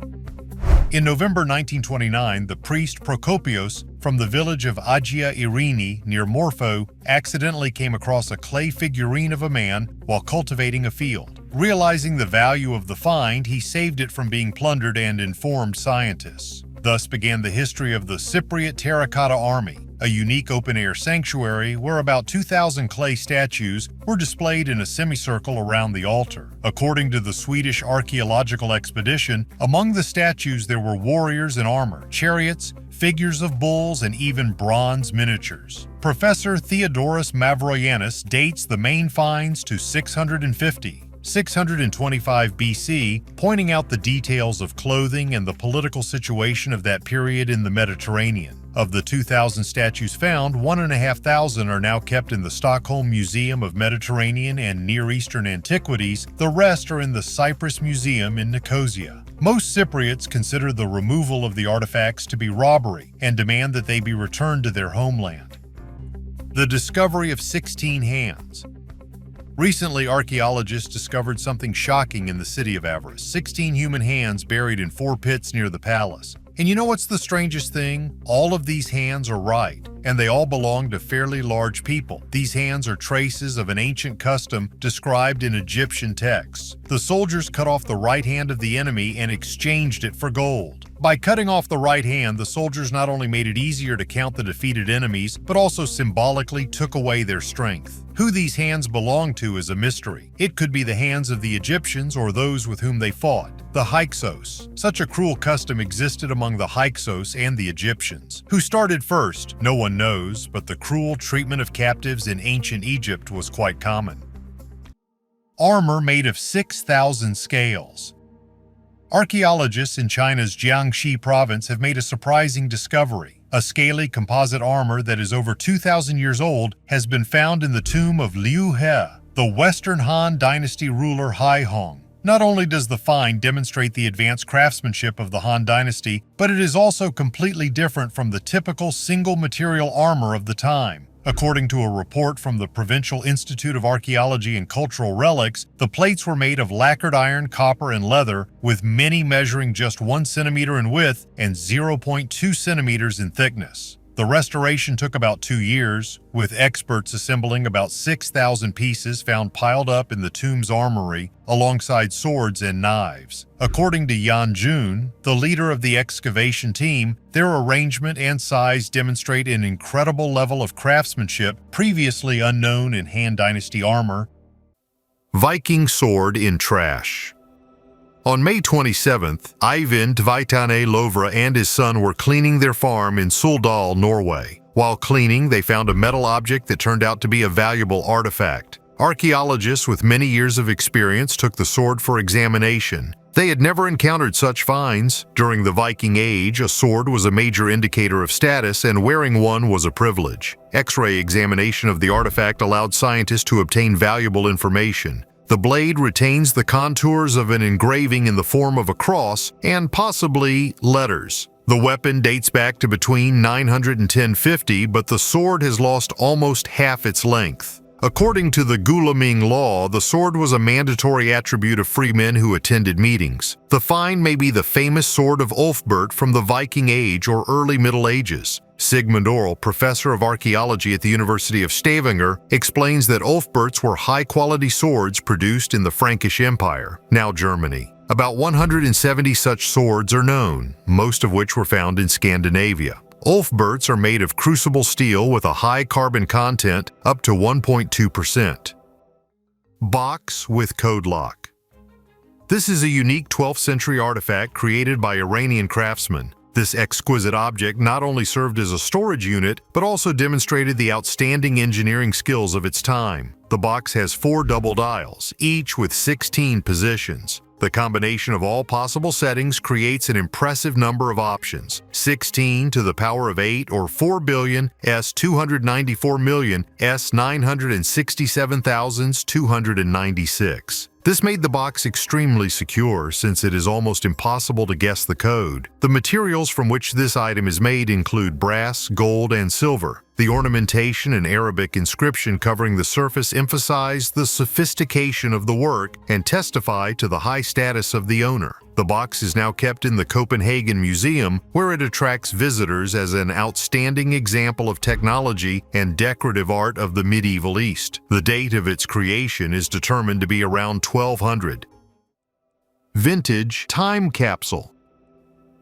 In November 1929, the priest Prokopios from the village of Agia Irini near Morpho accidentally came across a clay figurine of a man while cultivating a field. Realizing the value of the find, he saved it from being plundered and informed scientists. Thus began the history of the Cypriot Terracotta Army, a unique open-air sanctuary where about 2,000 clay statues were displayed in a semicircle around the altar. According to the Swedish archaeological expedition, among the statues there were warriors in armor, chariots, figures of bulls, and even bronze miniatures. Professor Theodoros Mavroyiannis dates the main finds to 625 BC, pointing out the details of clothing and the political situation of that period in the Mediterranean. Of the 2,000 statues found, 1,500 are now kept in the Stockholm Museum of Mediterranean and Near Eastern Antiquities. The rest are in the Cyprus Museum in Nicosia. Most Cypriots consider the removal of the artifacts to be robbery and demand that they be returned to their homeland. The discovery of 16 hands. Recently, archaeologists discovered something shocking in the city of Avaris: 16 human hands buried in 4 pits near the palace. And you know what's the strangest thing? All of these hands are right, and they all belong to fairly large people. These hands are traces of an ancient custom described in Egyptian texts. The soldiers cut off the right hand of the enemy and exchanged it for gold. By cutting off the right hand, the soldiers not only made it easier to count the defeated enemies, but also symbolically took away their strength. Who these hands belong to is a mystery. It could be the hands of the Egyptians or those with whom they fought, the Hyksos. Such a cruel custom existed among the Hyksos and the Egyptians. Who started first? No one knows, but the cruel treatment of captives in ancient Egypt was quite common. Armor made of 6,000 scales. Archaeologists in China's Jiangxi province have made a surprising discovery. A scaly composite armor that is over 2,000 years old has been found in the tomb of Liu He, the Western Han Dynasty ruler Hai Hong. Not only does the find demonstrate the advanced craftsmanship of the Han Dynasty, but it is also completely different from the typical single-material armor of the time. According to a report from the Provincial Institute of Archaeology and Cultural Relics, the plates were made of lacquered iron, copper, and leather, with many measuring just 1 centimeter in width and 0.2 centimeters in thickness. The restoration took about 2 years, with experts assembling about 6,000 pieces found piled up in the tomb's armory alongside swords and knives. According to Yan Jun, the leader of the excavation team, their arrangement and size demonstrate an incredible level of craftsmanship previously unknown in Han Dynasty armor. Viking sword in trash. On May 27th, Eivind Tveitane Lovra and his son were cleaning their farm in Suldal, Norway. While cleaning, they found a metal object that turned out to be a valuable artifact. Archaeologists with many years of experience took the sword for examination. They had never encountered such finds. During the Viking Age, a sword was a major indicator of status, and wearing one was a privilege. X-ray examination of the artifact allowed scientists to obtain valuable information. The blade retains the contours of an engraving in the form of a cross and possibly letters. The weapon dates back to between 900 and 1050, but the sword has lost almost half its length. According to the Gulaming law, the sword was a mandatory attribute of free men who attended meetings. The find may be the famous sword of Ulfbert from the Viking Age or early Middle Ages. Sigmund Orell, professor of archaeology at the University of Stavanger, explains that Ulfberts were high-quality swords produced in the Frankish Empire, now Germany. About 170 such swords are known, most of which were found in Scandinavia. Ulfberts are made of crucible steel with a high carbon content up to 1.2%. Box with code lock. This is a unique 12th century artifact created by Iranian craftsmen. This exquisite object not only served as a storage unit, but also demonstrated the outstanding engineering skills of its time. The box has 4 double dials, each with 16 positions. The combination of all possible settings creates an impressive number of options: 16 to the power of 8 or 4 billion S 294 million S 967,296. This made the box extremely secure since it is almost impossible to guess the code. The materials from which this item is made include brass, gold, and silver. The ornamentation and Arabic inscription covering the surface emphasize the sophistication of the work and testify to the high status of the owner. The box is now kept in the Copenhagen Museum, where it attracts visitors as an outstanding example of technology and decorative art of the medieval East. The date of its creation is determined to be around 1200. Vintage time capsule.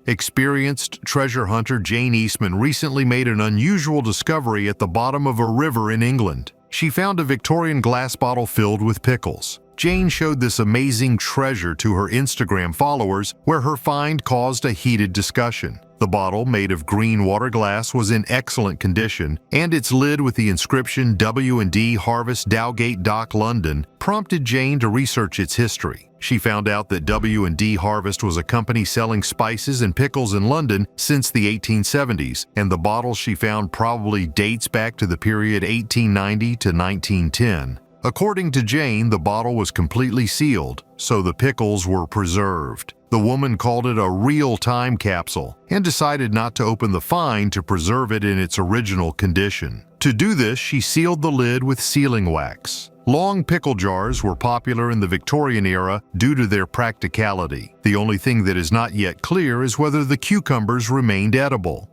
Experienced treasure hunter Jane Eastman recently made an unusual discovery at the bottom of a river in England. She found a Victorian glass bottle filled with pickles. Jane showed this amazing treasure to her Instagram followers, where her find caused a heated discussion. The bottle, made of green water glass, was in excellent condition, and its lid with the inscription W&D Harvest Dowgate Dock London prompted Jane to research its history. She found out that W&D Harvest was a company selling spices and pickles in London since the 1870s, and the bottle she found probably dates back to the period 1890 to 1910. According to Jane, the bottle was completely sealed, so the pickles were preserved. The woman called it a real time capsule and decided not to open the find to preserve it in its original condition. To do this, she sealed the lid with sealing wax. Long pickle jars were popular in the Victorian era due to their practicality. The only thing that is not yet clear is whether the cucumbers remained edible.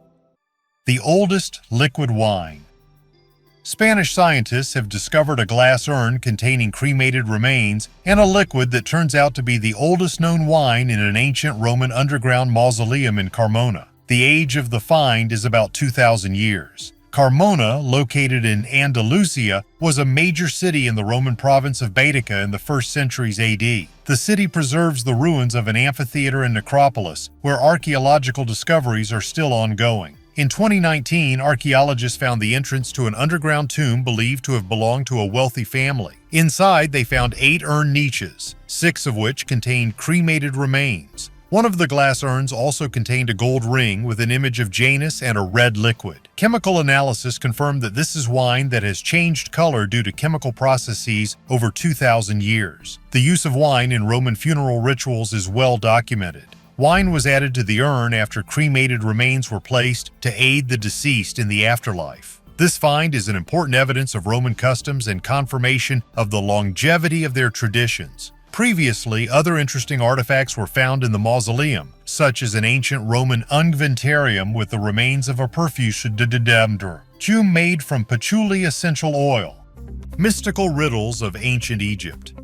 The oldest liquid wine. Spanish scientists have discovered a glass urn containing cremated remains and a liquid that turns out to be the oldest known wine in an ancient Roman underground mausoleum in Carmona. The age of the find is about 2,000 years. Carmona, located in Andalusia, was a major city in the Roman province of Baetica in the 1st centuries AD. The city preserves the ruins of an amphitheater and necropolis, where archaeological discoveries are still ongoing. In 2019, archaeologists found the entrance to an underground tomb believed to have belonged to a wealthy family. Inside, they found 8 urn niches, 6 of which contained cremated remains. One of the glass urns also contained a gold ring with an image of Janus and a red liquid. Chemical analysis confirmed that this is wine that has changed color due to chemical processes over 2,000 years. The use of wine in Roman funeral rituals is well documented. Wine was added to the urn after cremated remains were placed to aid the deceased in the afterlife. This find is an important evidence of Roman customs and confirmation of the longevity of their traditions. Previously, other interesting artifacts were found in the mausoleum, such as an ancient Roman ungventarium with the remains of a perfusion tomb made from patchouli essential oil. Mystical riddles of ancient Egypt.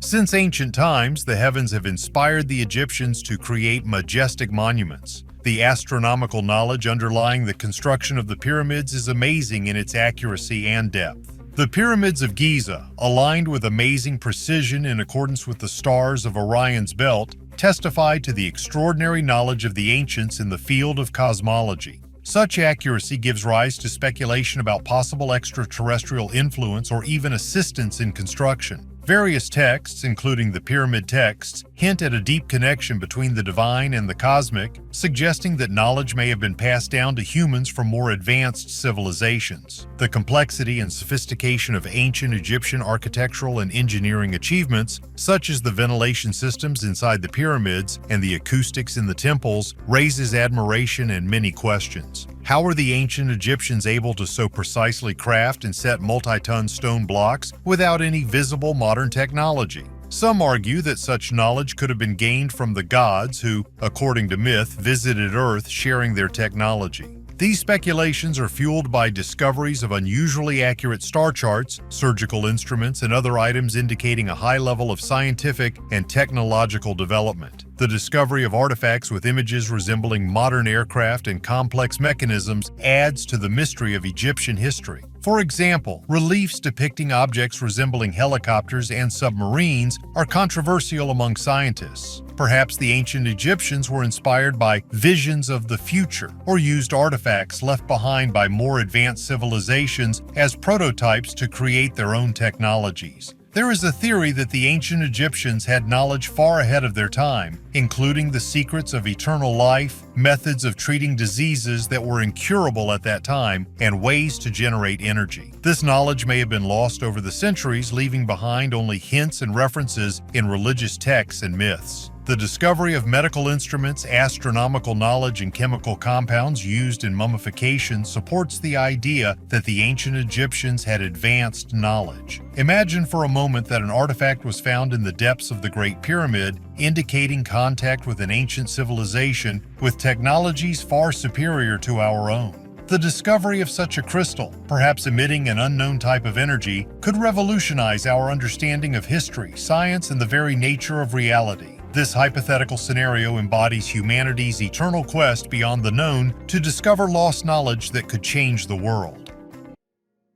Since ancient times, the heavens have inspired the Egyptians to create majestic monuments. The astronomical knowledge underlying the construction of the pyramids is amazing in its accuracy and depth. The pyramids of Giza, aligned with amazing precision in accordance with the stars of Orion's belt, testify to the extraordinary knowledge of the ancients in the field of cosmology. Such accuracy gives rise to speculation about possible extraterrestrial influence or even assistance in construction. Various texts, including the pyramid texts, hint at a deep connection between the divine and the cosmic, suggesting that knowledge may have been passed down to humans from more advanced civilizations. The complexity and sophistication of ancient Egyptian architectural and engineering achievements, such as the ventilation systems inside the pyramids and the acoustics in the temples, raises admiration and many questions. How were the ancient Egyptians able to so precisely craft and set multi-ton stone blocks without any visible modern technology? Some argue that such knowledge could have been gained from the gods who, according to myth, visited Earth sharing their technology. These speculations are fueled by discoveries of unusually accurate star charts, surgical instruments, and other items indicating a high level of scientific and technological development. The discovery of artifacts with images resembling modern aircraft and complex mechanisms adds to the mystery of Egyptian history. For example, reliefs depicting objects resembling helicopters and submarines are controversial among scientists. Perhaps the ancient Egyptians were inspired by visions of the future or used artifacts left behind by more advanced civilizations as prototypes to create their own technologies. There is a theory that the ancient Egyptians had knowledge far ahead of their time, including the secrets of eternal life, methods of treating diseases that were incurable at that time, and ways to generate energy. This knowledge may have been lost over the centuries, leaving behind only hints and references in religious texts and myths. The discovery of medical instruments, astronomical knowledge, and chemical compounds used in mummification supports the idea that the ancient Egyptians had advanced knowledge. Imagine for a moment that an artifact was found in the depths of the Great Pyramid, indicating contact with an ancient civilization with technologies far superior to our own. The discovery of such a crystal, perhaps emitting an unknown type of energy, could revolutionize our understanding of history, science, and the very nature of reality. This hypothetical scenario embodies humanity's eternal quest beyond the known to discover lost knowledge that could change the world.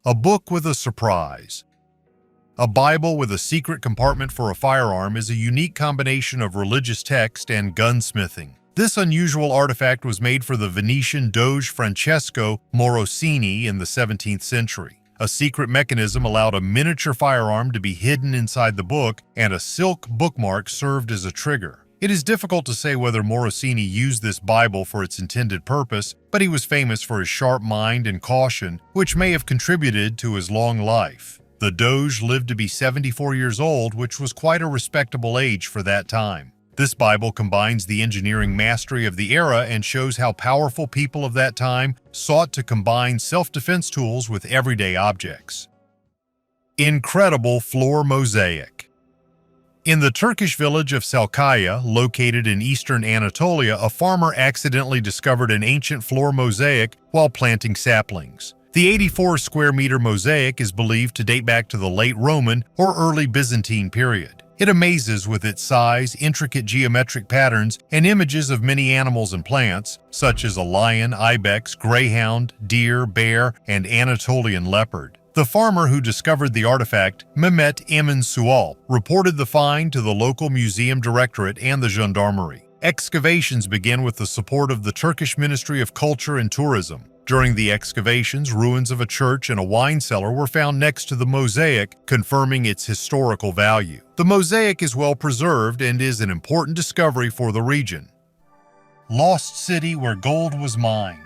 A book with a surprise. A Bible with a secret compartment for a firearm is a unique combination of religious text and gunsmithing. This unusual artifact was made for the Venetian Doge Francesco Morosini in the 17th century. A secret mechanism allowed a miniature firearm to be hidden inside the book, and a silk bookmark served as a trigger. It is difficult to say whether Morosini used this Bible for its intended purpose, but he was famous for his sharp mind and caution, which may have contributed to his long life. The Doge lived to be 74 years old, which was quite a respectable age for that time. This Bible combines the engineering mastery of the era and shows how powerful people of that time sought to combine self-defense tools with everyday objects. Incredible floor mosaic. In the Turkish village of Salkaya, located in eastern Anatolia, a farmer accidentally discovered an ancient floor mosaic while planting saplings. The 84-square-meter mosaic is believed to date back to the late Roman or early Byzantine period. It amazes with its size, intricate geometric patterns, and images of many animals and plants, such as a lion, ibex, greyhound, deer, bear, and Anatolian leopard. The farmer who discovered the artifact, Mehmet Emin Sual, reported the find to the local museum directorate and the gendarmerie. Excavations began with the support of the Turkish Ministry of Culture and Tourism. During the excavations, ruins of a church and a wine cellar were found next to the mosaic, confirming its historical value. The mosaic is well preserved and is an important discovery for the region. Lost city where gold was mined.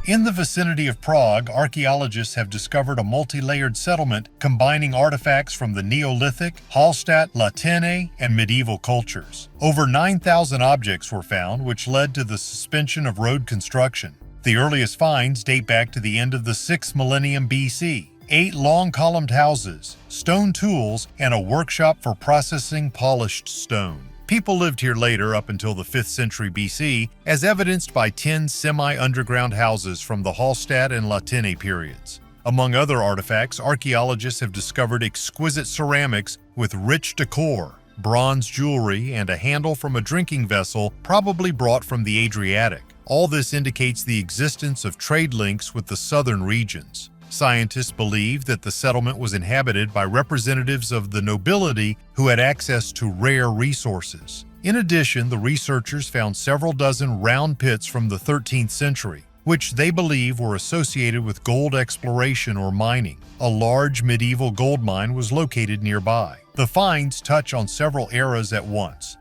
In the vicinity of Prague, archaeologists have discovered a multi-layered settlement combining artifacts from the Neolithic, Hallstatt, Latène, and medieval cultures. Over 9,000 objects were found, which led to the suspension of road construction. The earliest finds date back to the end of the 6th millennium BC. 8 long-columned houses, stone tools, and a workshop for processing polished stone. People lived here later up until the 5th century BC, as evidenced by 10 semi-underground houses from the Hallstatt and La Tène periods. Among other artifacts, archaeologists have discovered exquisite ceramics with rich decor, bronze jewelry, and a handle from a drinking vessel probably brought from the Adriatic. All this indicates the existence of trade links with the southern regions. Scientists believe that the settlement was inhabited by representatives of the nobility who had access to rare resources. In addition, the researchers found several dozen round pits from the 13th century, which they believe were associated with gold exploration or mining. A large medieval gold mine was located nearby. The finds touch on several eras at once.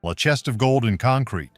A chest of gold in concrete.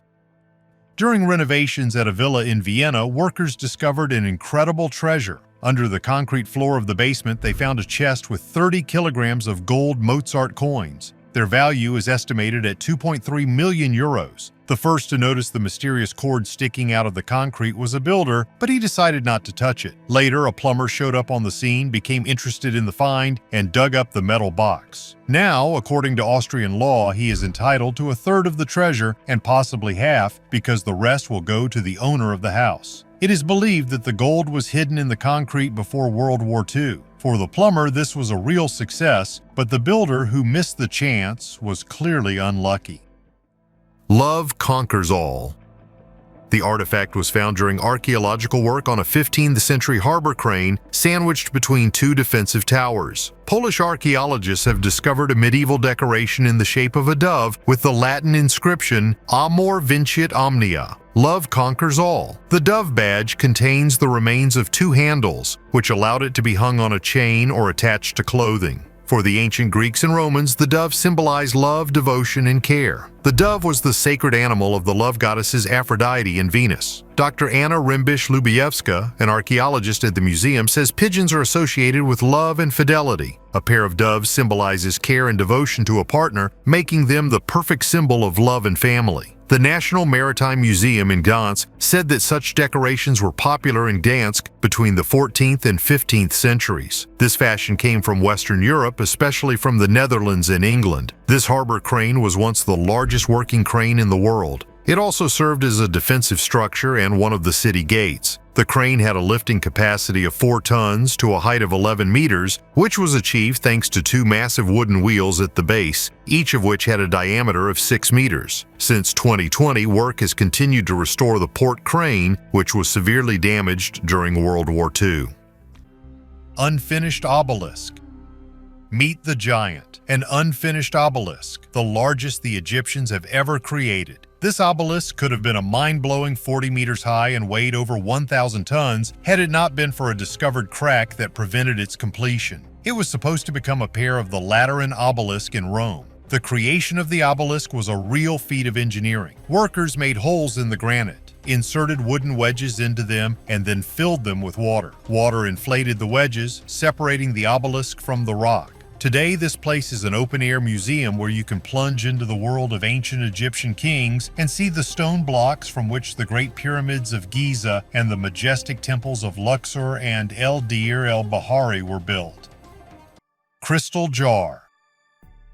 During renovations at a villa in Vienna, workers discovered an incredible treasure. Under the concrete floor of the basement, they found a chest with 30 kilograms of gold Mozart coins. Their value is estimated at 2.3 million euros. The first to notice the mysterious cord sticking out of the concrete was a builder, but he decided not to touch it. Later, a plumber showed up on the scene, became interested in the find, and dug up the metal box. Now, according to Austrian law, he is entitled to a third of the treasure and possibly half, because the rest will go to the owner of the house. It is believed that the gold was hidden in the concrete before World War II. For the plumber, this was a real success, but the builder who missed the chance was clearly unlucky. Love conquers all. The artifact was found during archaeological work on a 15th century harbor crane sandwiched between 2 defensive towers. Polish archaeologists have discovered a medieval decoration in the shape of a dove with the Latin inscription Amor vincit omnia. Love conquers all. The dove badge contains the remains of 2 handles, which allowed it to be hung on a chain or attached to clothing. For the ancient Greeks and Romans, the dove symbolized love, devotion, and care. The dove was the sacred animal of the love goddesses Aphrodite and Venus. Dr. Anna Rimbish-Lubievska, an archaeologist at the museum, says pigeons are associated with love and fidelity. A pair of doves symbolizes care and devotion to a partner, making them the perfect symbol of love and family. The National Maritime Museum in Gdansk said that such decorations were popular in Gdansk between the 14th and 15th centuries. This fashion came from Western Europe, especially from the Netherlands and England. This harbor crane was once the largest working crane in the world. It also served as a defensive structure and one of the city gates. The crane had a lifting capacity of 4 tons to a height of 11 meters, which was achieved thanks to 2 massive wooden wheels at the base, each of which had a diameter of 6 meters. Since 2020, work has continued to restore the port crane, which was severely damaged during World War II. Unfinished obelisk. Meet the giant, an unfinished obelisk, the largest the Egyptians have ever created. This obelisk could have been a mind-blowing 40 meters high and weighed over 1,000 tons had it not been for a discovered crack that prevented its completion. It was supposed to become a pair of the Lateran obelisk in Rome. The creation of the obelisk was a real feat of engineering. Workers made holes in the granite, inserted wooden wedges into them, and then filled them with water. Water inflated the wedges, separating the obelisk from the rock. Today, this place is an open-air museum where you can plunge into the world of ancient Egyptian kings and see the stone blocks from which the great pyramids of Giza and the majestic temples of Luxor and El Deir el-Bahari were built. Crystal jar.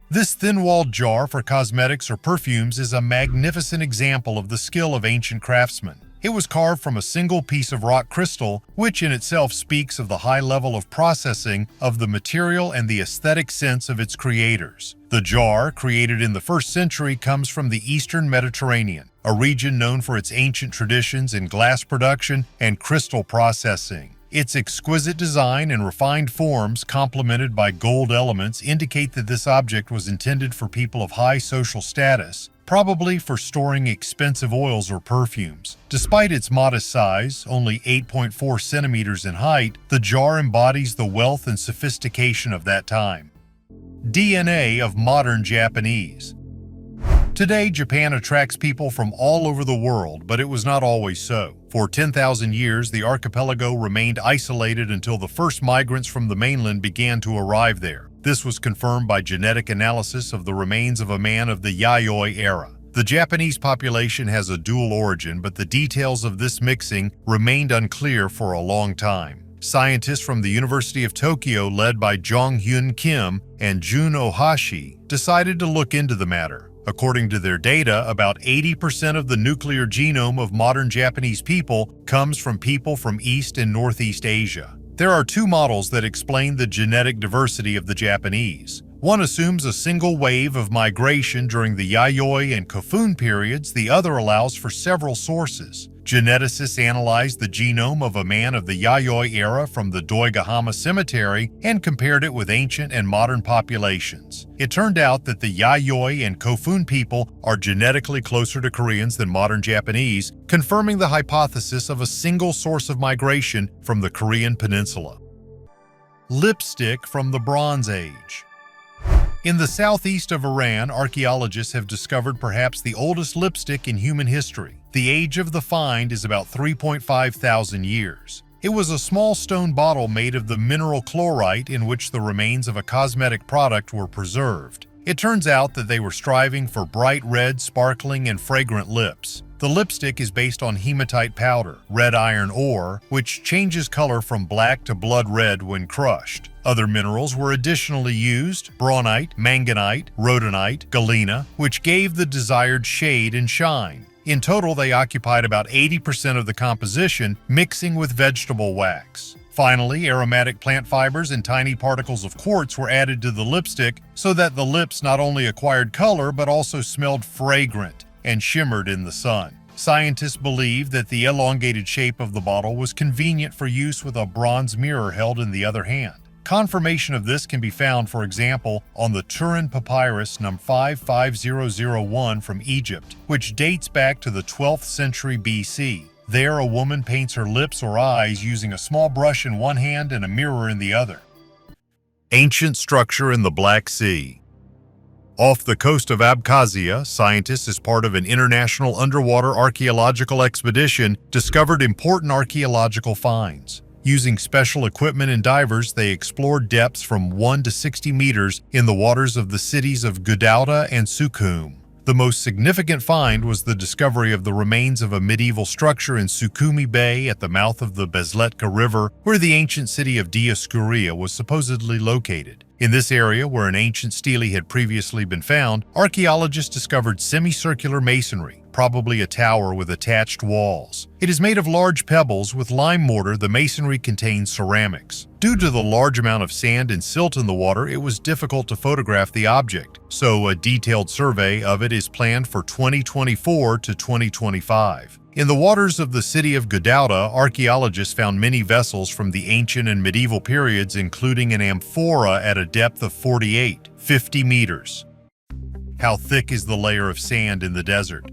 This thin-walled jar for cosmetics or perfumes is a magnificent example of the skill of ancient craftsmen. It was carved from a single piece of rock crystal, which in itself speaks of the high level of processing of the material and the aesthetic sense of its creators. The jar, created in the 1st century, comes from the Eastern Mediterranean, a region known for its ancient traditions in glass production and crystal processing. Its exquisite design and refined forms, complemented by gold elements, indicate that this object was intended for people of high social status, probably for storing expensive oils or perfumes. Despite its modest size, only 8.4 centimeters in height, the jar embodies the wealth and sophistication of that time. DNA of modern Japanese. Today, Japan attracts people from all over the world, but it was not always so. For 10,000 years, the archipelago remained isolated until the first migrants from the mainland began to arrive there. This was confirmed by genetic analysis of the remains of a man of the Yayoi era. The Japanese population has a dual origin, but the details of this mixing remained unclear for a long time. Scientists from the University of Tokyo, led by Jong-hyun Kim and Jun Ohashi, decided to look into the matter. According to their data, about 80% of the nuclear genome of modern Japanese people comes from people from East and Northeast Asia. There are two models that explain the genetic diversity of the Japanese. One assumes a single wave of migration during the Yayoi and Kofun periods, the other allows for several sources. Geneticists analyzed the genome of a man of the Yayoi era from the Doigahama Cemetery and compared it with ancient and modern populations. It turned out that the Yayoi and Kofun people are genetically closer to Koreans than modern Japanese, confirming the hypothesis of a single source of migration from the Korean peninsula. Lipstick from the Bronze Age. In the southeast of Iran, archaeologists have discovered perhaps the oldest lipstick in human history. The age of the find is about 3.5 thousand years. It was a small stone bottle made of the mineral chlorite in which the remains of a cosmetic product were preserved. It turns out that they were striving for bright red, sparkling, and fragrant lips. The lipstick is based on hematite powder, red iron ore, which changes color from black to blood red when crushed. Other minerals were additionally used: braunite, manganite, rhodonite, galena, which gave the desired shade and shine. In total, they occupied about 80% of the composition, mixing with vegetable wax. Finally, aromatic plant fibers and tiny particles of quartz were added to the lipstick so that the lips not only acquired color but also smelled fragrant and shimmered in the sun. Scientists believe that the elongated shape of the bottle was convenient for use with a bronze mirror held in the other hand. Confirmation of this can be found, for example, on the Turin Papyrus No. 55001 from Egypt, which dates back to the 12th century BC. There, a woman paints her lips or eyes using a small brush in one hand and a mirror in the other. Ancient structure in the Black Sea. Off the coast of Abkhazia, scientists, as part of an international underwater archaeological expedition, discovered important archaeological finds. Using special equipment and divers, they explored depths from 1 to 60 meters in the waters of the cities of Gudauta and Sukhum. The most significant find was the discovery of the remains of a medieval structure in Sukhumi Bay at the mouth of the Bezletka River, where the ancient city of Dioskuria was supposedly located. In this area, where an ancient stele had previously been found, archaeologists discovered semicircular masonry, probably a tower with attached walls. It is made of large pebbles. With lime mortar, the masonry contains ceramics. Due to the large amount of sand and silt in the water, it was difficult to photograph the object, so a detailed survey of it is planned for 2024 to 2025. In the waters of the city of Gudauta, archaeologists found many vessels from the ancient and medieval periods, including an amphora at a depth of 50 meters. How thick is the layer of sand in the desert?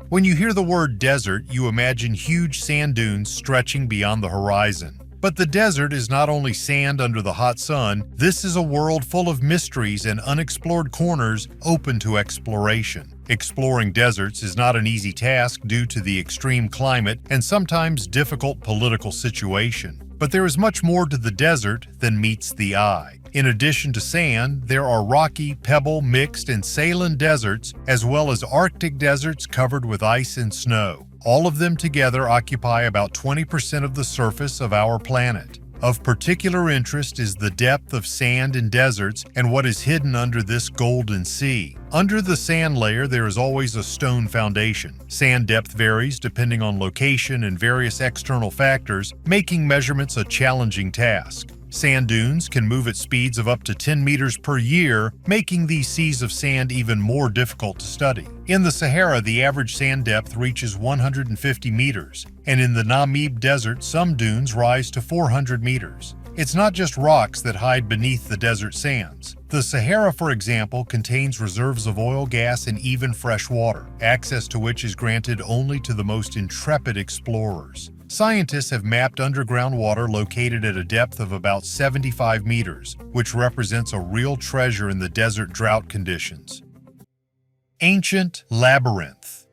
When you hear the word desert, you imagine huge sand dunes stretching beyond the horizon. But the desert is not only sand under the hot sun. This is a world full of mysteries and unexplored corners open to exploration. Exploring deserts is not an easy task due to the extreme climate and sometimes difficult political situation. But there is much more to the desert than meets the eye. In addition to sand, there are rocky, pebble, mixed, and saline deserts, as well as Arctic deserts covered with ice and snow. All of them together occupy about 20% of the surface of our planet. Of particular interest is the depth of sand in deserts and what is hidden under this golden sea. Under the sand layer, there is always a stone foundation. Sand depth varies depending on location and various external factors, making measurements a challenging task. Sand dunes can move at speeds of up to 10 meters per year, making these seas of sand even more difficult to study. In the Sahara, the average sand depth reaches 150 meters, and in the Namib Desert, some dunes rise to 400 meters. It's not just rocks that hide beneath the desert sands. The Sahara, for example, contains reserves of oil, gas, and even fresh water, access to which is granted only to the most intrepid explorers. Scientists have mapped underground water located at a depth of about 75 meters, which represents a real treasure in the desert drought conditions. Ancient labyrinth.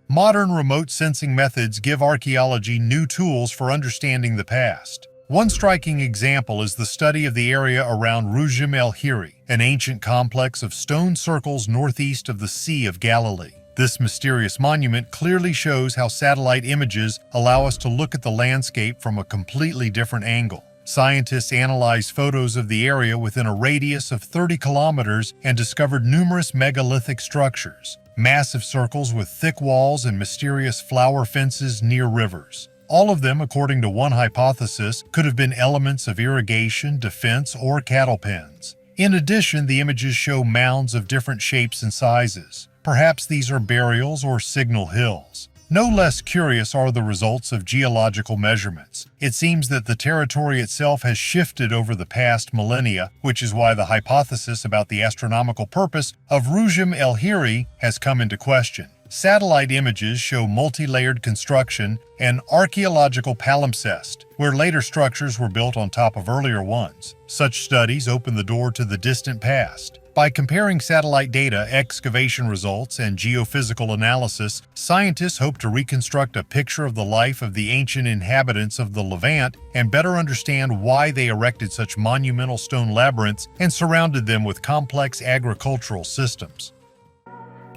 Modern remote sensing methods give archaeology new tools for understanding the past. One striking example is the study of the area around Rujim el-Hiri, an ancient complex of stone circles northeast of the Sea of Galilee. This mysterious monument clearly shows how satellite images allow us to look at the landscape from a completely different angle. Scientists analyzed photos of the area within a radius of 30 kilometers and discovered numerous megalithic structures, massive circles with thick walls and mysterious flower fences near rivers. All of them, according to one hypothesis, could have been elements of irrigation, defense, or cattle pens. In addition, the images show mounds of different shapes and sizes. Perhaps these are burials or signal hills. No less curious are the results of geological measurements. It seems that the territory itself has shifted over the past millennia, which is why the hypothesis about the astronomical purpose of Rujum el-Hiri has come into question. Satellite images show multi-layered construction and archaeological palimpsest, where later structures were built on top of earlier ones. Such studies open the door to the distant past. By comparing satellite data, excavation results, and geophysical analysis, scientists hope to reconstruct a picture of the life of the ancient inhabitants of the Levant and better understand why they erected such monumental stone labyrinths and surrounded them with complex agricultural systems.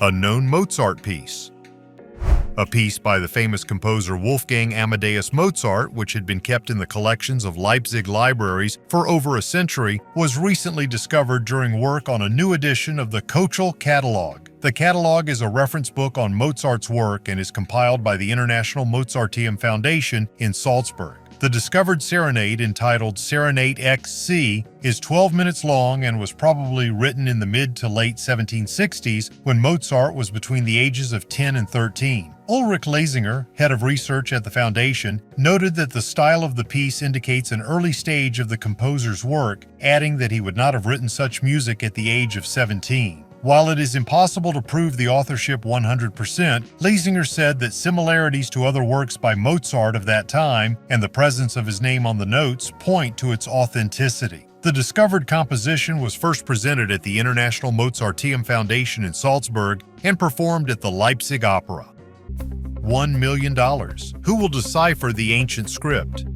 Unknown Mozart piece. A piece by the famous composer Wolfgang Amadeus Mozart, which had been kept in the collections of Leipzig libraries for over a century, was recently discovered during work on a new edition of the Köchel Catalog. The catalog is a reference book on Mozart's work and is compiled by the International Mozarteum Foundation in Salzburg. The discovered serenade, entitled Serenade XC, is 12 minutes long and was probably written in the mid to late 1760s when Mozart was between the ages of 10 and 13. Ulrich Lasinger, head of research at the foundation, noted that the style of the piece indicates an early stage of the composer's work, adding that he would not have written such music at the age of 17. While it is impossible to prove the authorship 100%, Lasinger said that similarities to other works by Mozart of that time and the presence of his name on the notes point to its authenticity. The discovered composition was first presented at the International Mozarteum Foundation in Salzburg and performed at the Leipzig Opera. $1 million. Who will decipher the ancient script?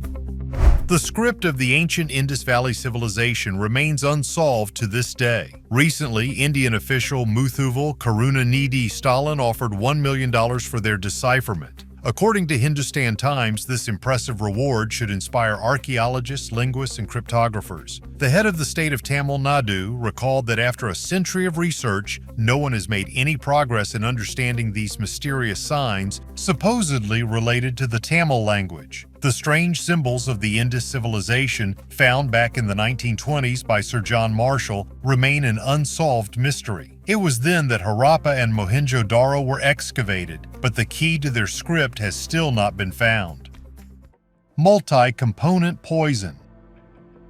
The script of the ancient Indus Valley civilization remains unsolved to this day. Recently, Indian official Muthuval Karunanidhi Stalin offered $1 million for their decipherment. According to Hindustan Times, this impressive reward should inspire archaeologists, linguists, and cryptographers. The head of the state of Tamil Nadu recalled that after a century of research, no one has made any progress in understanding these mysterious signs, supposedly related to the Tamil language. The strange symbols of the Indus civilization, found back in the 1920s by Sir John Marshall, remain an unsolved mystery. It was then that Harappa and Mohenjo-Daro were excavated, but the key to their script has still not been found. Multi-component poison.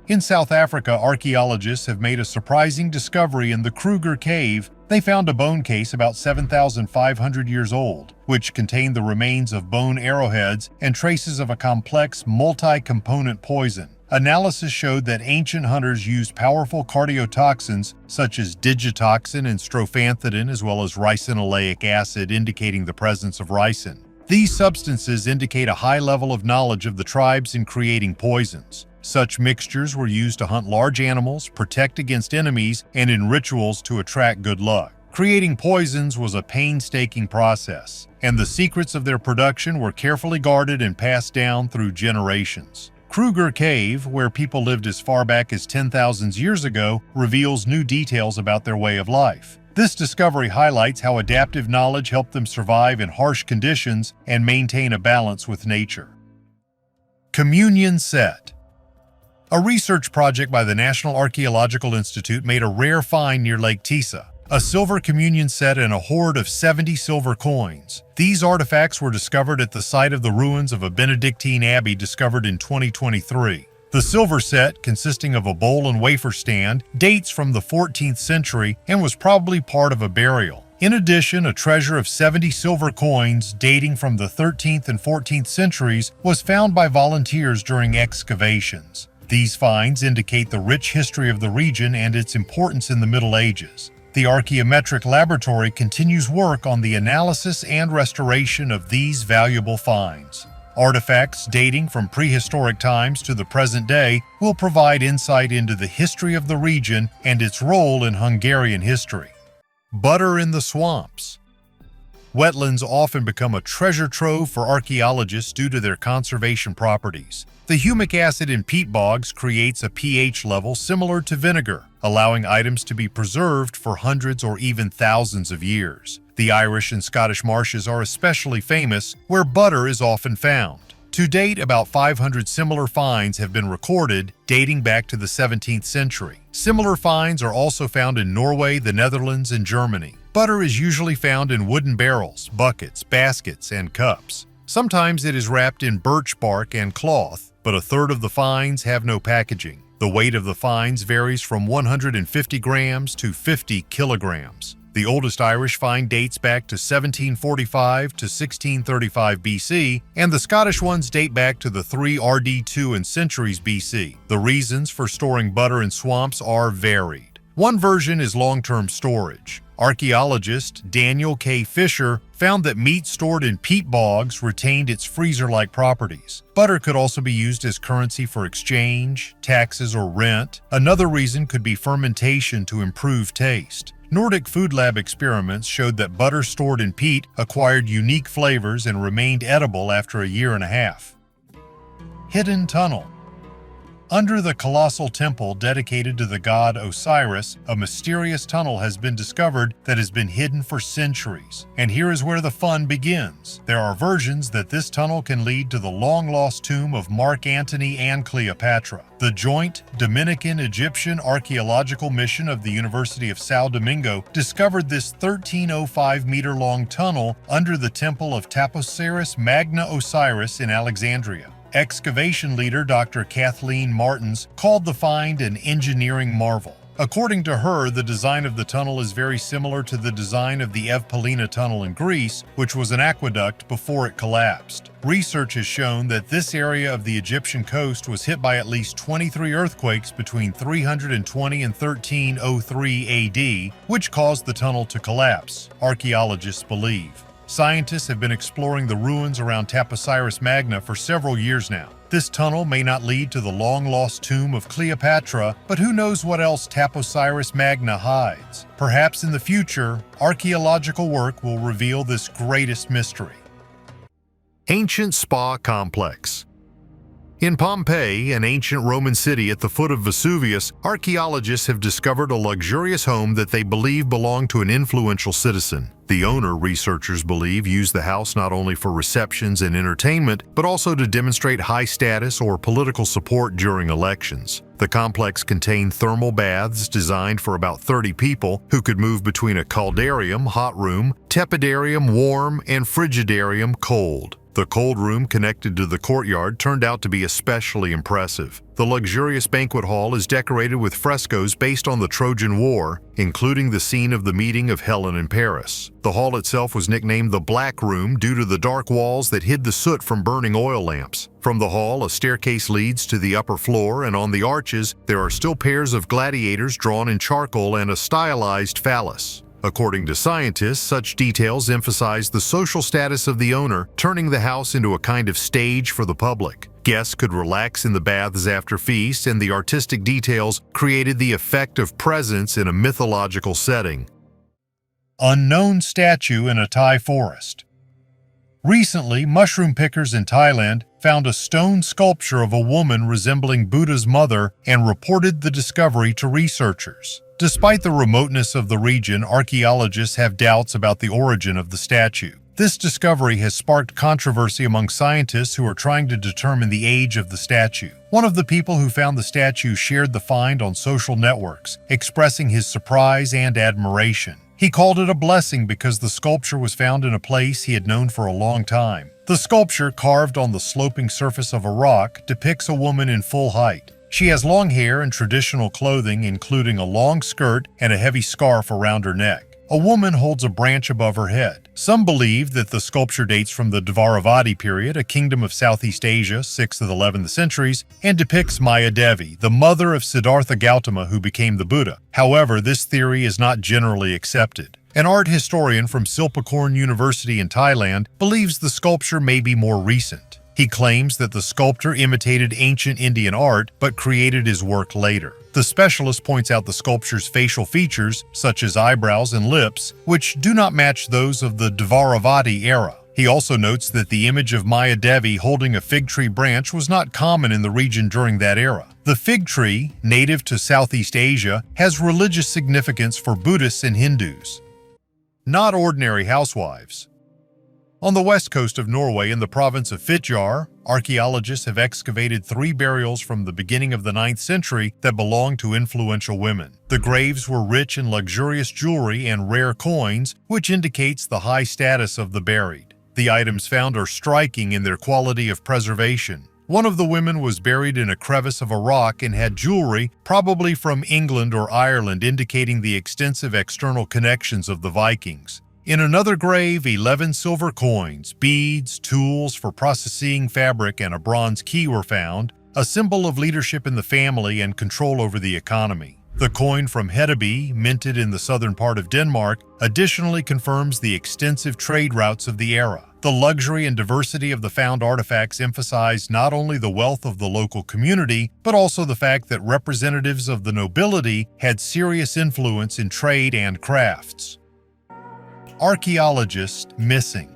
In South Africa, archaeologists have made a surprising discovery in the Kruger Cave. They found a bone case about 7,500 years old, which contained the remains of bone arrowheads and traces of a complex multi-component poison. Analysis showed that ancient hunters used powerful cardiotoxins such as digitoxin and strophanthodin, as well as ricinoleic acid, indicating the presence of ricin. These substances indicate a high level of knowledge of the tribes in creating poisons. Such mixtures were used to hunt large animals, protect against enemies, and in rituals to attract good luck. Creating poisons was a painstaking process, and the secrets of their production were carefully guarded and passed down through generations. Kruger Cave, where people lived as far back as 10,000 years ago, reveals new details about their way of life. This discovery highlights how adaptive knowledge helped them survive in harsh conditions and maintain a balance with nature. Communion set. A research project by the National Archaeological Institute made a rare find near Lake Tisa, a silver communion set and a hoard of 70 silver coins. These artifacts were discovered at the site of the ruins of a Benedictine abbey discovered in 2023. The silver set, consisting of a bowl and wafer stand, dates from the 14th century and was probably part of a burial. In addition, a treasure of 70 silver coins dating from the 13th and 14th centuries was found by volunteers during excavations. These finds indicate the rich history of the region and its importance in the Middle Ages. The Archaeometric Laboratory continues work on the analysis and restoration of these valuable finds. Artifacts dating from prehistoric times to the present day will provide insight into the history of the region and its role in Hungarian history. Butter in the swamps. Wetlands often become a treasure trove for archaeologists due to their conservation properties. The humic acid in peat bogs creates a pH level similar to vinegar, allowing items to be preserved for hundreds or even thousands of years. The Irish and Scottish marshes are especially famous, where butter is often found. To date, about 500 similar finds have been recorded, dating back to the 17th century. Similar finds are also found in Norway, the Netherlands, and Germany. Butter is usually found in wooden barrels, buckets, baskets, and cups. Sometimes it is wrapped in birch bark and cloth, but a third of the finds have no packaging. The weight of the finds varies from 150 grams to 50 kilograms. The oldest Irish find dates back to 1745 to 1635 BC, and the Scottish ones date back to the 3 RD2 and centuries BC. The reasons for storing butter in swamps are varied. One version is long-term storage. Archaeologist Daniel K. Fisher found that meat stored in peat bogs retained its freezer-like properties. Butter could also be used as currency for exchange, taxes, or rent. Another reason could be fermentation to improve taste. Nordic Food Lab experiments showed that butter stored in peat acquired unique flavors and remained edible after a year and a half. Hidden tunnel. Under the colossal temple dedicated to the god Osiris, a mysterious tunnel has been discovered that has been hidden for centuries. And here is where the fun begins. There are versions that this tunnel can lead to the long-lost tomb of Mark Antony and Cleopatra. The joint Dominican-Egyptian archaeological mission of the University of São Domingo discovered this 1,305-meter-long tunnel under the temple of Taposiris Magna Osiris in Alexandria. Excavation leader Dr. Kathleen Martins called the find an engineering marvel. According to her, the design of the tunnel is very similar to the design of the Evpalina tunnel in Greece, which was an aqueduct before it collapsed. Research has shown that this area of the Egyptian coast was hit by at least 23 earthquakes between 320 and 1303 AD, which caused the tunnel to collapse, archaeologists believe. Scientists have been exploring the ruins around Taposiris Magna for several years now. This tunnel may not lead to the long-lost tomb of Cleopatra, but who knows what else Taposiris Magna hides? Perhaps in the future, archaeological work will reveal this greatest mystery. Ancient Spa Complex. In Pompeii, an ancient Roman city at the foot of Vesuvius, archaeologists have discovered a luxurious home that they believe belonged to an influential citizen. The owner, researchers believe, used the house not only for receptions and entertainment, but also to demonstrate high status or political support during elections. The complex contained thermal baths designed for about 30 people who could move between a caldarium, hot room, tepidarium, warm, and frigidarium, cold. The cold room connected to the courtyard turned out to be especially impressive. The luxurious banquet hall is decorated with frescoes based on the Trojan War, including the scene of the meeting of Helen and Paris. The hall itself was nicknamed the Black Room due to the dark walls that hid the soot from burning oil lamps. From the hall, a staircase leads to the upper floor, and on the arches, there are still pairs of gladiators drawn in charcoal and a stylized phallus. According to scientists, such details emphasize the social status of the owner, turning the house into a kind of stage for the public. Guests could relax in the baths after feasts, and the artistic details created the effect of presence in a mythological setting. Unknown statue in a Thai forest. Recently, mushroom pickers in Thailand found a stone sculpture of a woman resembling Buddha's mother and reported the discovery to researchers. Despite the remoteness of the region, archaeologists have doubts about the origin of the statue. This discovery has sparked controversy among scientists who are trying to determine the age of the statue. One of the people who found the statue shared the find on social networks, expressing his surprise and admiration. He called it a blessing because the sculpture was found in a place he had known for a long time. The sculpture, carved on the sloping surface of a rock, depicts a woman in full height. She has long hair and traditional clothing, including a long skirt and a heavy scarf around her neck. A woman holds a branch above her head. Some believe that the sculpture dates from the Dvaravati period, a kingdom of Southeast Asia, 6th to the 11th centuries, and depicts Maya Devi, the mother of Siddhartha Gautama who became the Buddha. However, this theory is not generally accepted. An art historian from Silpakorn University in Thailand believes the sculpture may be more recent. He claims that the sculptor imitated ancient Indian art but created his work later. The specialist points out the sculpture's facial features, such as eyebrows and lips, which do not match those of the Dvaravati era. He also notes that the image of Maya Devi holding a fig tree branch was not common in the region during that era. The fig tree, native to Southeast Asia, has religious significance for Buddhists and Hindus. Not ordinary housewives. On the west coast of Norway in the province of Fitjar, archaeologists have excavated 3 burials from the beginning of the 9th century that belonged to influential women. The graves were rich in luxurious jewelry and rare coins, which indicates the high status of the buried. The items found are striking in their quality of preservation. One of the women was buried in a crevice of a rock and had jewelry, probably from England or Ireland, indicating the extensive external connections of the Vikings. In another grave, 11 silver coins, beads, tools for processing fabric, and a bronze key were found, a symbol of leadership in the family and control over the economy. The coin from Hedeby, minted in the southern part of Denmark, additionally confirms the extensive trade routes of the era. The luxury and diversity of the found artifacts emphasize not only the wealth of the local community, but also the fact that representatives of the nobility had serious influence in trade and crafts. Archaeologist missing.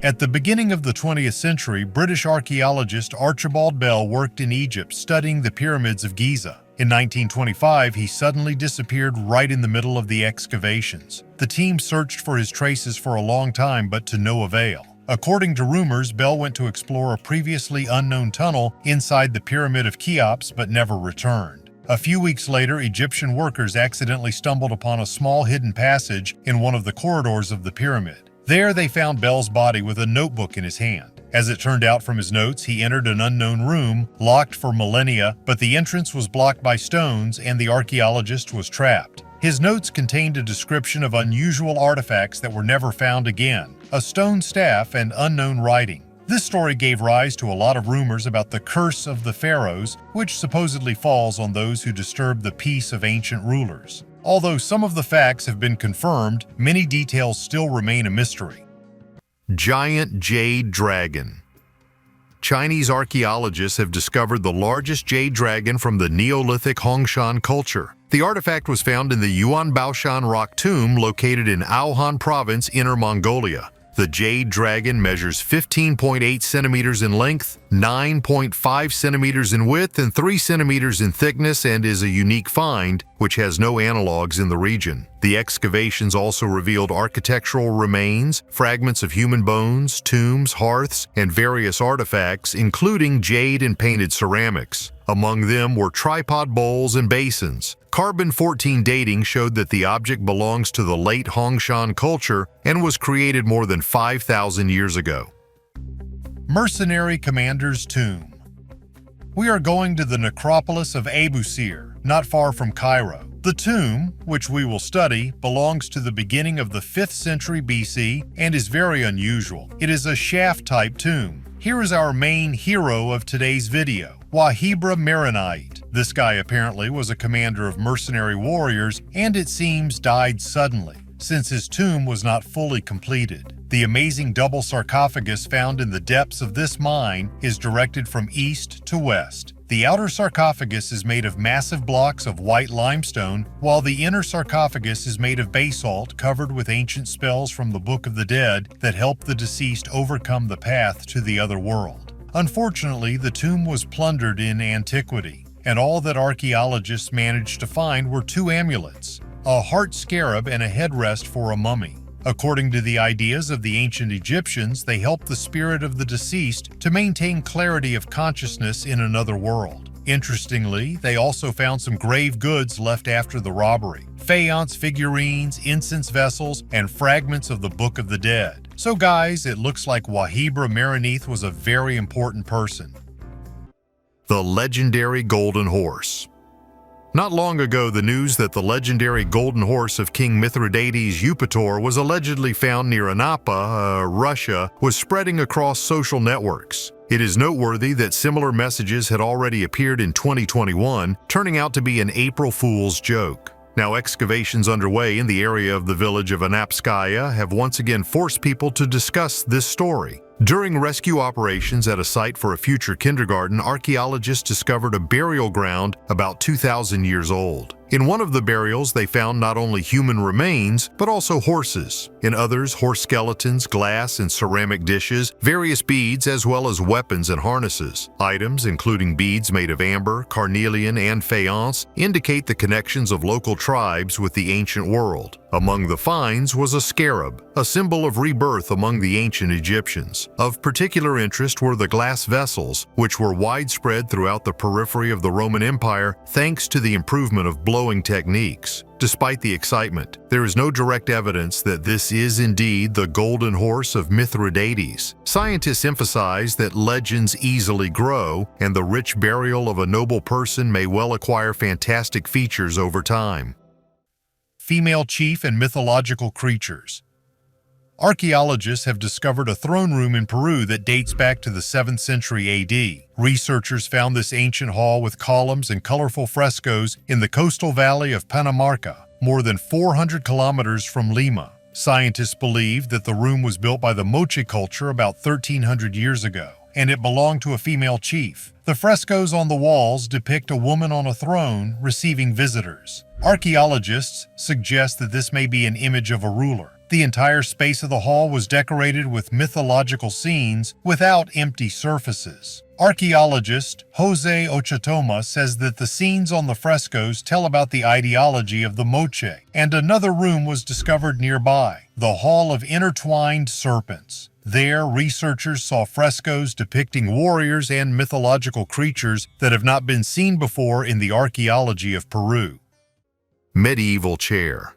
At the beginning of the 20th century, British archaeologist Archibald Bell worked in Egypt studying the pyramids of Giza. In 1925, he suddenly disappeared right in the middle of the excavations. The team searched for his traces for a long time, but to no avail. According to rumors, Bell went to explore a previously unknown tunnel inside the Pyramid of Cheops, but never returned. A few weeks later, Egyptian workers accidentally stumbled upon a small hidden passage in one of the corridors of the pyramid. There, they found Bell's body with a notebook in his hand. As it turned out from his notes, he entered an unknown room, locked for millennia, but the entrance was blocked by stones and the archaeologist was trapped. His notes contained a description of unusual artifacts that were never found again, a stone staff and unknown writing. This story gave rise to a lot of rumors about the curse of the pharaohs, which supposedly falls on those who disturb the peace of ancient rulers. Although some of the facts have been confirmed, many details still remain a mystery. Giant Jade Dragon. Chinese archaeologists have discovered the largest jade dragon from the Neolithic Hongshan culture. The artifact was found in the Yuan Baoshan rock tomb located in Aohan Province, Inner Mongolia. The jade dragon measures 15.8 centimeters in length, 9.5 centimeters in width, and 3 centimeters in thickness, and is a unique find, which has no analogs in the region. The excavations also revealed architectural remains, fragments of human bones, tombs, hearths, and various artifacts, including jade and painted ceramics. Among them were tripod bowls and basins. Carbon-14 dating showed that the object belongs to the late Hongshan culture and was created more than 5,000 years ago. Mercenary Commander's Tomb. We are going to the necropolis of Abusir, not far from Cairo. The tomb, which we will study, belongs to the beginning of the 5th century BC and is very unusual. It is a shaft-type tomb. Here is our main hero of today's video, Wahibra Maronite. This guy apparently was a commander of mercenary warriors and it seems died suddenly, since his tomb was not fully completed. The amazing double sarcophagus found in the depths of this mine is directed from east to west. The outer sarcophagus is made of massive blocks of white limestone, while the inner sarcophagus is made of basalt covered with ancient spells from the Book of the Dead that help the deceased overcome the path to the other world. Unfortunately, the tomb was plundered in antiquity, and all that archaeologists managed to find were 2 amulets, a heart scarab and a headrest for a mummy. According to the ideas of the ancient Egyptians, they helped the spirit of the deceased to maintain clarity of consciousness in another world. Interestingly, they also found some grave goods left after the robbery: faience figurines, incense vessels, and fragments of the Book of the Dead. So guys, it looks like Wahibra Maronite was a very important person. The legendary Golden Horse. Not long ago, the news that the legendary golden horse of King Mithridates Eupator was allegedly found near Anapa, Russia, was spreading across social networks. It is noteworthy that similar messages had already appeared in 2021, turning out to be an April Fool's joke. Now, excavations underway in the area of the village of Anapskaya have once again forced people to discuss this story. During rescue operations at a site for a future kindergarten, archaeologists discovered a burial ground about 2,000 years old. In one of the burials, they found not only human remains, but also horses. In others, horse skeletons, glass and ceramic dishes, various beads, as well as weapons and harnesses. Items, including beads made of amber, carnelian, and faience, indicate the connections of local tribes with the ancient world. Among the finds was a scarab, a symbol of rebirth among the ancient Egyptians. Of particular interest were the glass vessels, which were widespread throughout the periphery of the Roman Empire thanks to the improvement of blowing techniques. Despite the excitement, there is no direct evidence that this is indeed the golden horse of Mithridates. Scientists emphasize that legends easily grow, and the rich burial of a noble person may well acquire fantastic features over time. Female chief and mythological creatures. Archaeologists have discovered a throne room in Peru that dates back to the 7th century AD. Researchers found this ancient hall with columns and colorful frescoes in the coastal valley of Panamarca, more than 400 kilometers from Lima. Scientists believe that the room was built by the Moche culture about 1,300 years ago, and it belonged to a female chief. The frescoes on the walls depict a woman on a throne receiving visitors. Archaeologists suggest that this may be an image of a ruler. The entire space of the hall was decorated with mythological scenes without empty surfaces. Archaeologist Jose Ochatoma says that the scenes on the frescoes tell about the ideology of the Moche, and another room was discovered nearby, the Hall of Intertwined Serpents. There, researchers saw frescoes depicting warriors and mythological creatures that have not been seen before in the archaeology of Peru. Medieval chair.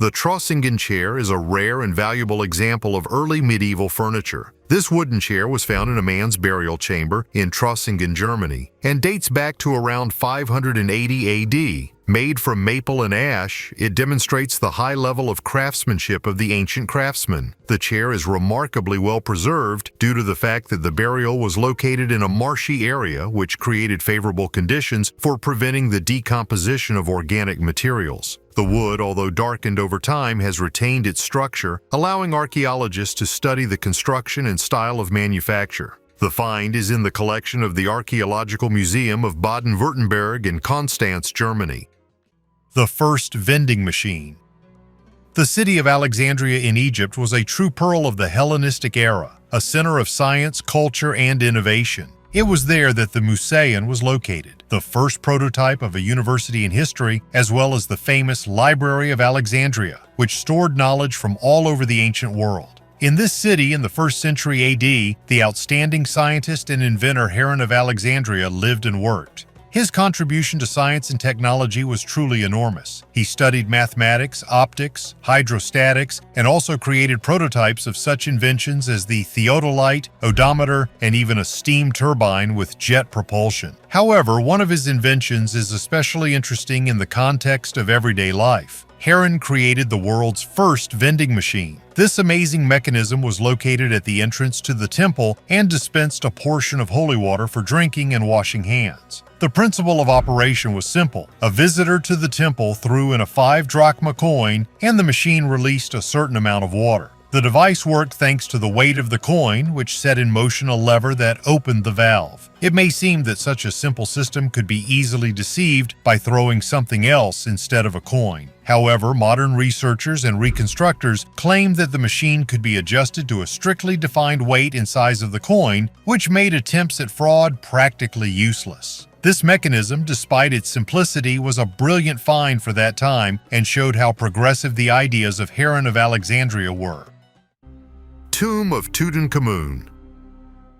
The Trossingen chair is a rare and valuable example of early medieval furniture. This wooden chair was found in a man's burial chamber in Trossingen, Germany, and dates back to around 580 AD. Made from maple and ash, it demonstrates the high level of craftsmanship of the ancient craftsmen. The chair is remarkably well preserved due to the fact that the burial was located in a marshy area, which created favorable conditions for preventing the decomposition of organic materials. The wood, although darkened over time, has retained its structure, allowing archaeologists to study the construction and style of manufacture. The find is in the collection of the Archaeological Museum of Baden-Württemberg in Constance, Germany. The first vending machine. The city of Alexandria in Egypt was a true pearl of the Hellenistic era, a center of science, culture, and innovation. It was there that the Museum was located, the first prototype of a university in history, as well as the famous Library of Alexandria, which stored knowledge from all over the ancient world. In this city in the 1st century AD, the outstanding scientist and inventor Heron of Alexandria lived and worked. His contribution to science and technology was truly enormous. He studied mathematics, optics, hydrostatics, and also created prototypes of such inventions as the theodolite, odometer, and even a steam turbine with jet propulsion. However, one of his inventions is especially interesting in the context of everyday life. Heron created the world's first vending machine. This amazing mechanism was located at the entrance to the temple and dispensed a portion of holy water for drinking and washing hands. The principle of operation was simple. A visitor to the temple threw in a 5 drachma coin, and the machine released a certain amount of water. The device worked thanks to the weight of the coin, which set in motion a lever that opened the valve. It may seem that such a simple system could be easily deceived by throwing something else instead of a coin. However, modern researchers and reconstructors claim that the machine could be adjusted to a strictly defined weight and size of the coin, which made attempts at fraud practically useless. This mechanism, despite its simplicity, was a brilliant find for that time and showed how progressive the ideas of Heron of Alexandria were. Tomb of Tutankhamun.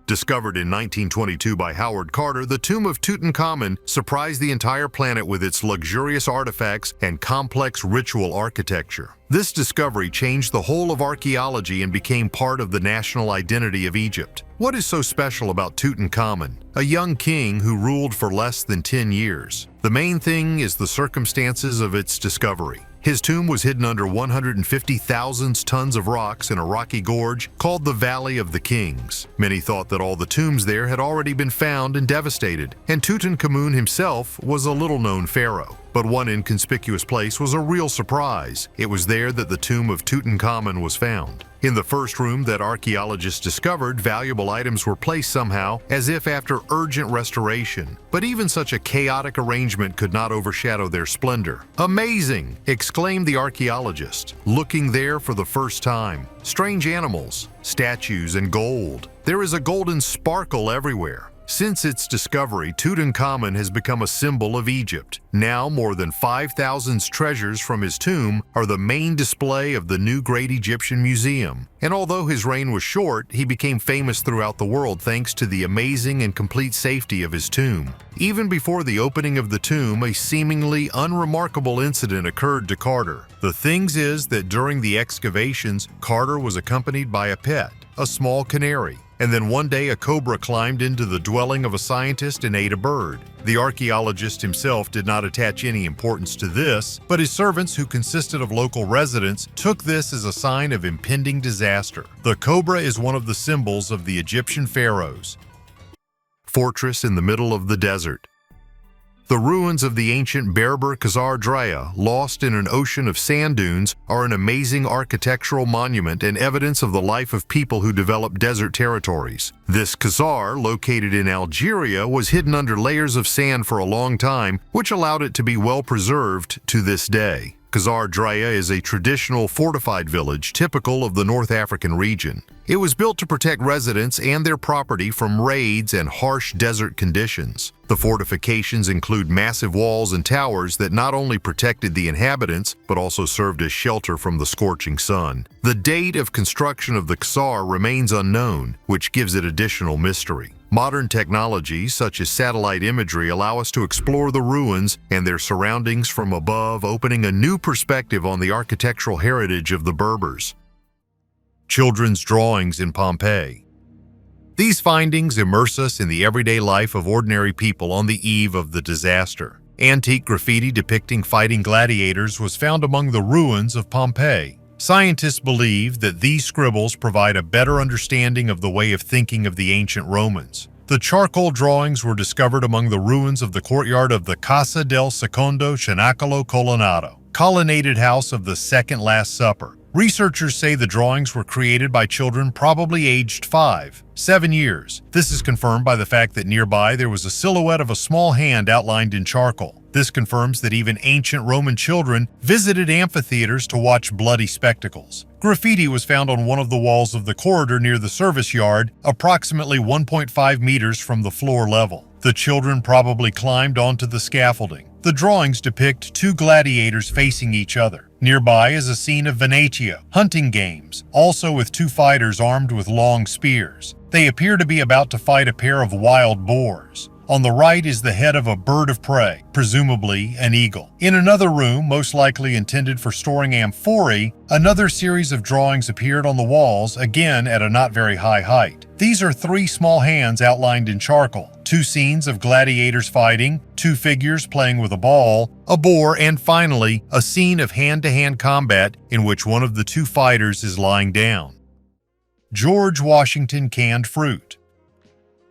Discovered in 1922 by Howard Carter, the tomb of Tutankhamun surprised the entire planet with its luxurious artifacts and complex ritual architecture. This discovery changed the whole of archaeology and became part of the national identity of Egypt. What is so special about Tutankhamun? A young king who ruled for less than 10 years. The main thing is the circumstances of its discovery. His tomb was hidden under 150,000 tons of rocks in a rocky gorge called the Valley of the Kings. Many thought that all the tombs there had already been found and devastated, and Tutankhamun himself was a little-known pharaoh. But one inconspicuous place was a real surprise. It was there that the tomb of Tutankhamun was found. In the first room that archaeologists discovered, valuable items were placed somehow, as if after urgent restoration. But even such a chaotic arrangement could not overshadow their splendor. "Amazing!" exclaimed the archaeologist, looking there for the first time. Strange animals, statues, and gold. There is a golden sparkle everywhere. Since its discovery, Tutankhamun has become a symbol of Egypt. Now, more than 5,000 treasures from his tomb are the main display of the new Great Egyptian Museum. And although his reign was short, he became famous throughout the world thanks to the amazing and complete safety of his tomb. Even before the opening of the tomb, a seemingly unremarkable incident occurred to Carter. The thing is that during the excavations, Carter was accompanied by a pet, a small canary. And then one day a cobra climbed into the dwelling of a scientist and ate a bird. The archaeologist himself did not attach any importance to this, but his servants, who consisted of local residents, took this as a sign of impending disaster. The cobra is one of the symbols of the Egyptian pharaohs. Fortress in the middle of the desert. The ruins of the ancient Berber Khazar Draya, lost in an ocean of sand dunes, are an amazing architectural monument and evidence of the life of people who developed desert territories. This Khazar, located in Algeria, was hidden under layers of sand for a long time, which allowed it to be well preserved to this day. Khazar Draya is a traditional fortified village typical of the North African region. It was built to protect residents and their property from raids and harsh desert conditions. The fortifications include massive walls and towers that not only protected the inhabitants, but also served as shelter from the scorching sun. The date of construction of the Khazar remains unknown, which gives it additional mystery. Modern technologies such as satellite imagery allow us to explore the ruins and their surroundings from above, opening a new perspective on the architectural heritage of the Berbers. Children's drawings in Pompeii. These findings immerse us in the everyday life of ordinary people on the eve of the disaster. Antique graffiti depicting fighting gladiators was found among the ruins of Pompeii. Scientists believe that these scribbles provide a better understanding of the way of thinking of the ancient Romans. The charcoal drawings were discovered among the ruins of the courtyard of the Casa del Secondo Cenacolo Colonnato, colonnaded house of the Second Last Supper. Researchers say the drawings were created by children probably aged 5-7 years. This is confirmed by the fact that nearby there was a silhouette of a small hand outlined in charcoal. This confirms that even ancient Roman children visited amphitheaters to watch bloody spectacles. Graffiti was found on one of the walls of the corridor near the service yard, approximately 1.5 meters from the floor level. The children probably climbed onto the scaffolding. The drawings depict two gladiators facing each other. Nearby is a scene of Venatio, hunting games, also with two fighters armed with long spears. They appear to be about to fight a pair of wild boars. On the right is the head of a bird of prey, presumably an eagle. In another room, most likely intended for storing amphorae, another series of drawings appeared on the walls, again at a not very high height. These are three small hands outlined in charcoal, two scenes of gladiators fighting, two figures playing with a ball, a boar, and finally, a scene of hand-to-hand combat in which one of the two fighters is lying down. George Washington canned fruit.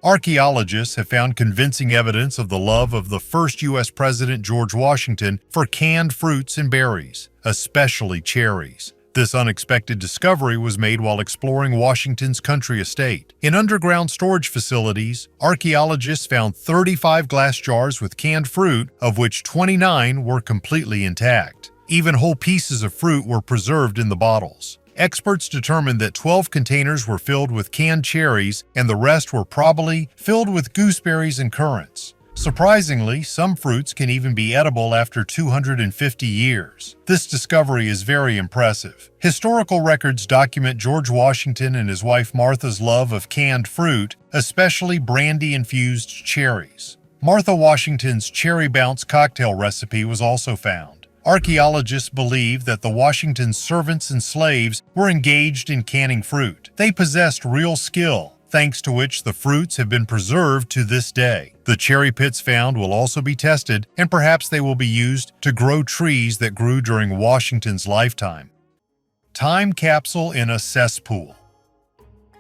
Archaeologists have found convincing evidence of the love of the first U.S. President George Washington for canned fruits and berries, especially cherries. This unexpected discovery was made while exploring Washington's country estate. In underground storage facilities, archaeologists found 35 glass jars with canned fruit, of which 29 were completely intact. Even whole pieces of fruit were preserved in the bottles. Experts determined that 12 containers were filled with canned cherries and the rest were probably filled with gooseberries and currants. Surprisingly, some fruits can even be edible after 250 years. This discovery is very impressive. Historical records document George Washington and his wife Martha's love of canned fruit, especially brandy-infused cherries. Martha Washington's Cherry Bounce cocktail recipe was also found. Archaeologists believe that the Washington servants and slaves were engaged in canning fruit. They possessed real skill, thanks to which the fruits have been preserved to this day. The cherry pits found will also be tested, and perhaps they will be used to grow trees that grew during Washington's lifetime. Time capsule in a cesspool.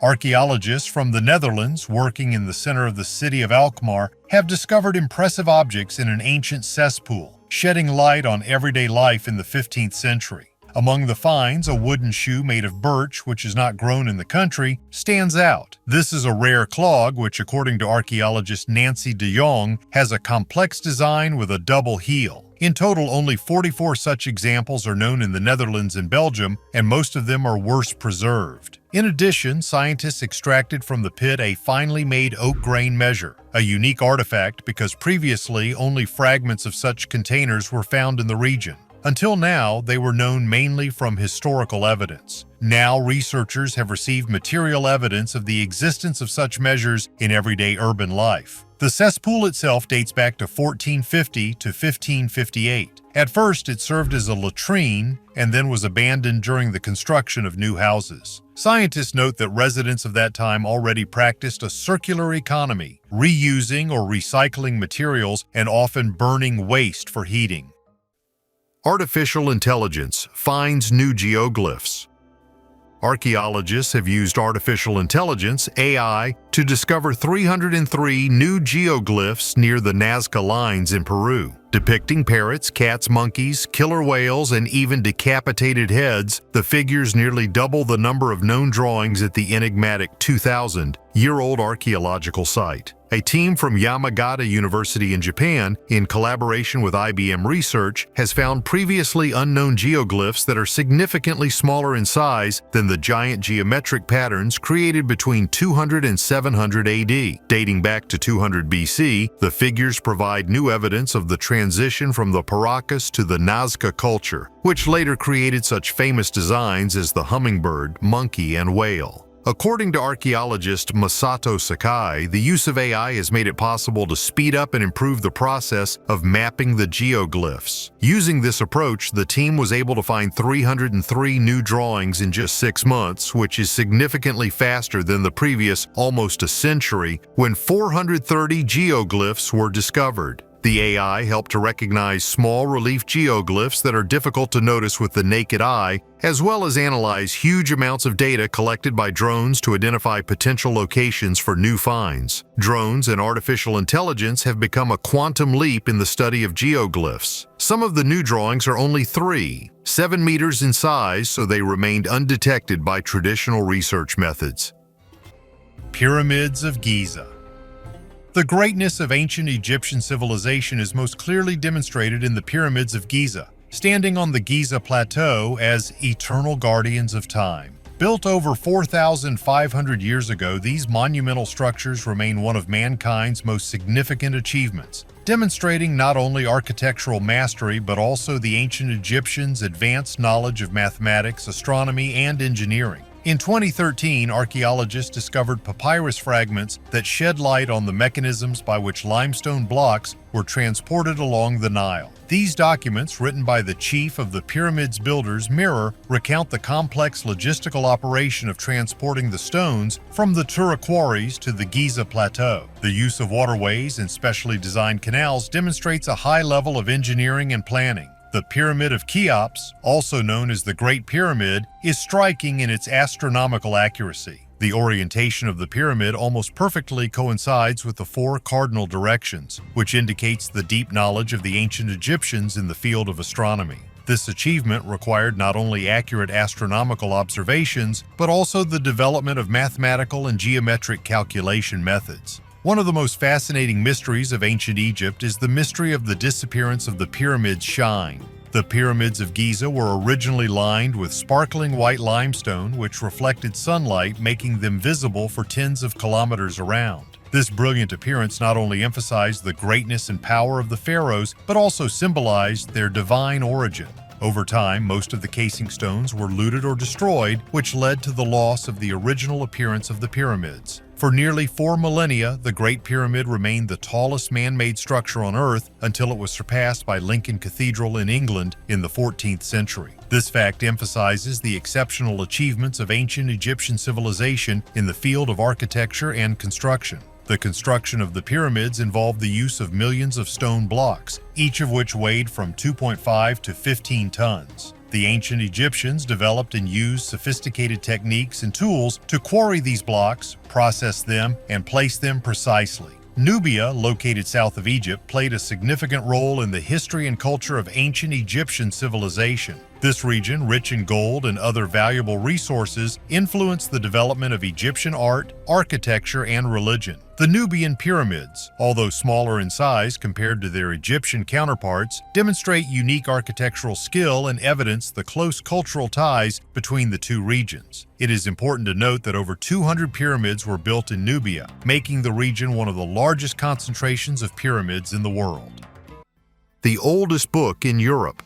Archaeologists from the Netherlands, working in the center of the city of Alkmaar, have discovered impressive objects in an ancient cesspool. shedding light on everyday life in the 15th century. Among the finds, a wooden shoe made of birch, which is not grown in the country, stands out. This is a rare clog, which, according to archaeologist Nancy de Jong, has a complex design with a double heel. In total, only 44 such examples are known in the Netherlands and Belgium, and most of them are worse preserved. In addition, scientists extracted from the pit a finely made oak grain measure, a unique artifact because previously only fragments of such containers were found in the region. Until now, they were known mainly from historical evidence. Now, researchers have received material evidence of the existence of such measures in everyday urban life. The cesspool itself dates back to 1450 to 1558. At first, it served as a latrine and then was abandoned during the construction of new houses. Scientists note that residents of that time already practiced a circular economy, reusing or recycling materials and often burning waste for heating. Artificial intelligence finds new geoglyphs. Archaeologists have used artificial intelligence, AI, to discover 303 new geoglyphs near the Nazca lines in Peru. Depicting parrots, cats, monkeys, killer whales, and even decapitated heads, the figures nearly double the number of known drawings at the enigmatic 2,000-year-old archaeological site. A team from Yamagata University in Japan, in collaboration with IBM Research, has found previously unknown geoglyphs that are significantly smaller in size than the giant geometric patterns created between 200 and 700 AD. Dating back to 200 BC, the figures provide new evidence of the transition from the Paracas to the Nazca culture, which later created such famous designs as the hummingbird, monkey, and whale. According to archaeologist Masato Sakai, the use of AI has made it possible to speed up and improve the process of mapping the geoglyphs. Using this approach, the team was able to find 303 new drawings in just 6 months, which is significantly faster than the previous almost a century, when 430 geoglyphs were discovered. The AI helped to recognize small relief geoglyphs that are difficult to notice with the naked eye, as well as analyze huge amounts of data collected by drones to identify potential locations for new finds. Drones and artificial intelligence have become a quantum leap in the study of geoglyphs. Some of the new drawings are only 7 meters in size, so they remained undetected by traditional research methods. Pyramids of Giza. The greatness of ancient Egyptian civilization is most clearly demonstrated in the pyramids of Giza, standing on the Giza Plateau as eternal guardians of time. Built over 4,500 years ago, these monumental structures remain one of mankind's most significant achievements, demonstrating not only architectural mastery but also the ancient Egyptians' advanced knowledge of mathematics, astronomy, and engineering. In 2013, archaeologists discovered papyrus fragments that shed light on the mechanisms by which limestone blocks were transported along the Nile. These documents, written by the chief of the pyramid's builders, recount the complex logistical operation of transporting the stones from the Tura quarries to the Giza Plateau. The use of waterways and specially designed canals demonstrates a high level of engineering and planning. The Pyramid of Cheops, also known as the Great Pyramid, is striking in its astronomical accuracy. The orientation of the pyramid almost perfectly coincides with the 4 cardinal directions, which indicates the deep knowledge of the ancient Egyptians in the field of astronomy. This achievement required not only accurate astronomical observations, but also the development of mathematical and geometric calculation methods. One of the most fascinating mysteries of ancient Egypt is the mystery of the disappearance of the pyramid's shine. The pyramids of Giza were originally lined with sparkling white limestone which reflected sunlight, making them visible for tens of kilometers around. This brilliant appearance not only emphasized the greatness and power of the pharaohs, but also symbolized their divine origin. Over time, most of the casing stones were looted or destroyed, which led to the loss of the original appearance of the pyramids. For nearly 4 millennia, the Great Pyramid remained the tallest man-made structure on Earth until it was surpassed by Lincoln Cathedral in England in the 14th century. This fact emphasizes the exceptional achievements of ancient Egyptian civilization in the field of architecture and construction. The construction of the pyramids involved the use of millions of stone blocks, each of which weighed from 2.5 to 15 tons. The ancient Egyptians developed and used sophisticated techniques and tools to quarry these blocks, process them, and place them precisely. Nubia, located south of Egypt, played a significant role in the history and culture of ancient Egyptian civilization. This region, rich in gold and other valuable resources, influenced the development of Egyptian art, architecture, and religion. The Nubian pyramids, although smaller in size compared to their Egyptian counterparts, demonstrate unique architectural skill and evidence the close cultural ties between the two regions. It is important to note that over 200 pyramids were built in Nubia, making the region one of the largest concentrations of pyramids in the world. The oldest book in Europe.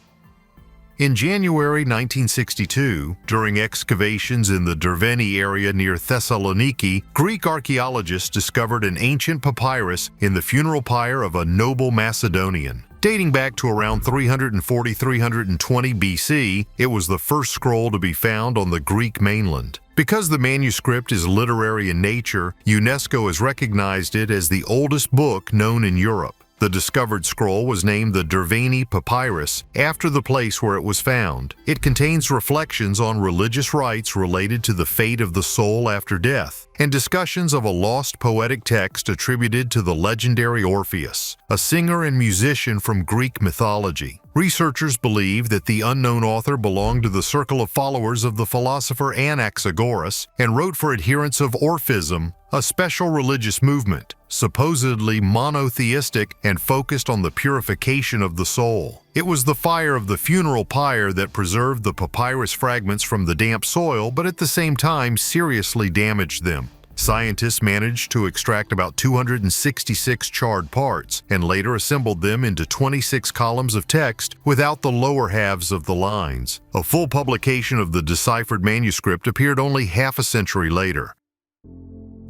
In January 1962, during excavations in the Derveni area near Thessaloniki, Greek archaeologists discovered an ancient papyrus in the funeral pyre of a noble Macedonian. Dating back to around 340–320 BC, it was the first scroll to be found on the Greek mainland. Because the manuscript is literary in nature, UNESCO has recognized it as the oldest book known in Europe. The discovered scroll was named the Derveni Papyrus after the place where it was found. It contains reflections on religious rites related to the fate of the soul after death, and discussions of a lost poetic text attributed to the legendary Orpheus, a singer and musician from Greek mythology. Researchers believe that the unknown author belonged to the circle of followers of the philosopher Anaxagoras and wrote for adherents of Orphism, a special religious movement, supposedly monotheistic and focused on the purification of the soul. It was the fire of the funeral pyre that preserved the papyrus fragments from the damp soil, but at the same time seriously damaged them. Scientists managed to extract about 266 charred parts and later assembled them into 26 columns of text without the lower halves of the lines. A full publication of the deciphered manuscript appeared only half a century later.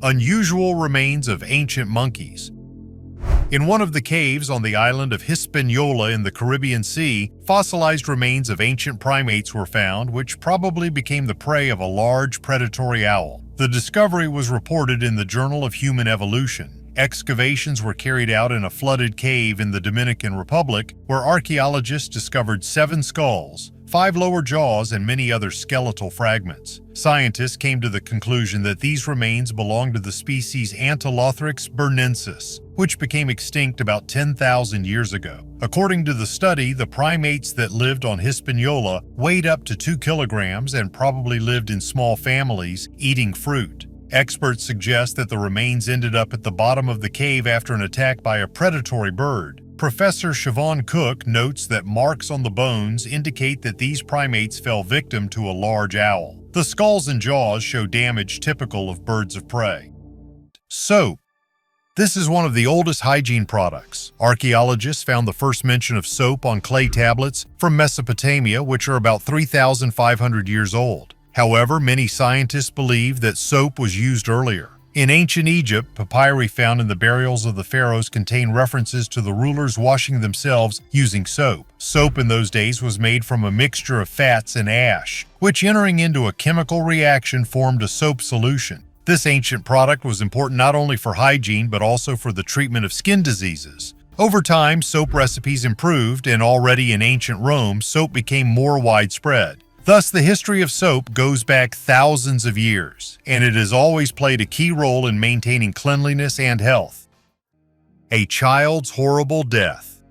Unusual remains of ancient monkeys. In one of the caves on the island of Hispaniola in the Caribbean Sea, fossilized remains of ancient primates were found, which probably became the prey of a large predatory owl. The discovery was reported in the Journal of Human Evolution. Excavations were carried out in a flooded cave in the Dominican Republic, where archaeologists discovered 7 skulls, 5 lower jaws, and many other skeletal fragments. Scientists came to the conclusion that these remains belonged to the species Antilothrix bernensis, which became extinct about 10,000 years ago. According to the study, the primates that lived on Hispaniola weighed up to 2 kilograms and probably lived in small families, eating fruit. Experts suggest that the remains ended up at the bottom of the cave after an attack by a predatory bird. Professor Siobhan Cook notes that marks on the bones indicate that these primates fell victim to a large owl. The skulls and jaws show damage typical of birds of prey. Soap. This is one of the oldest hygiene products. Archaeologists found the first mention of soap on clay tablets from Mesopotamia, which are about 3,500 years old. However, many scientists believe that soap was used earlier. In ancient Egypt, papyri found in the burials of the pharaohs contain references to the rulers washing themselves using soap. Soap in those days was made from a mixture of fats and ash, which entering into a chemical reaction formed a soap solution. This ancient product was important not only for hygiene but also for the treatment of skin diseases. Over time, soap recipes improved, and already in ancient Rome, soap became more widespread. Thus, the history of soap goes back thousands of years, and it has always played a key role in maintaining cleanliness and health. A child's horrible death.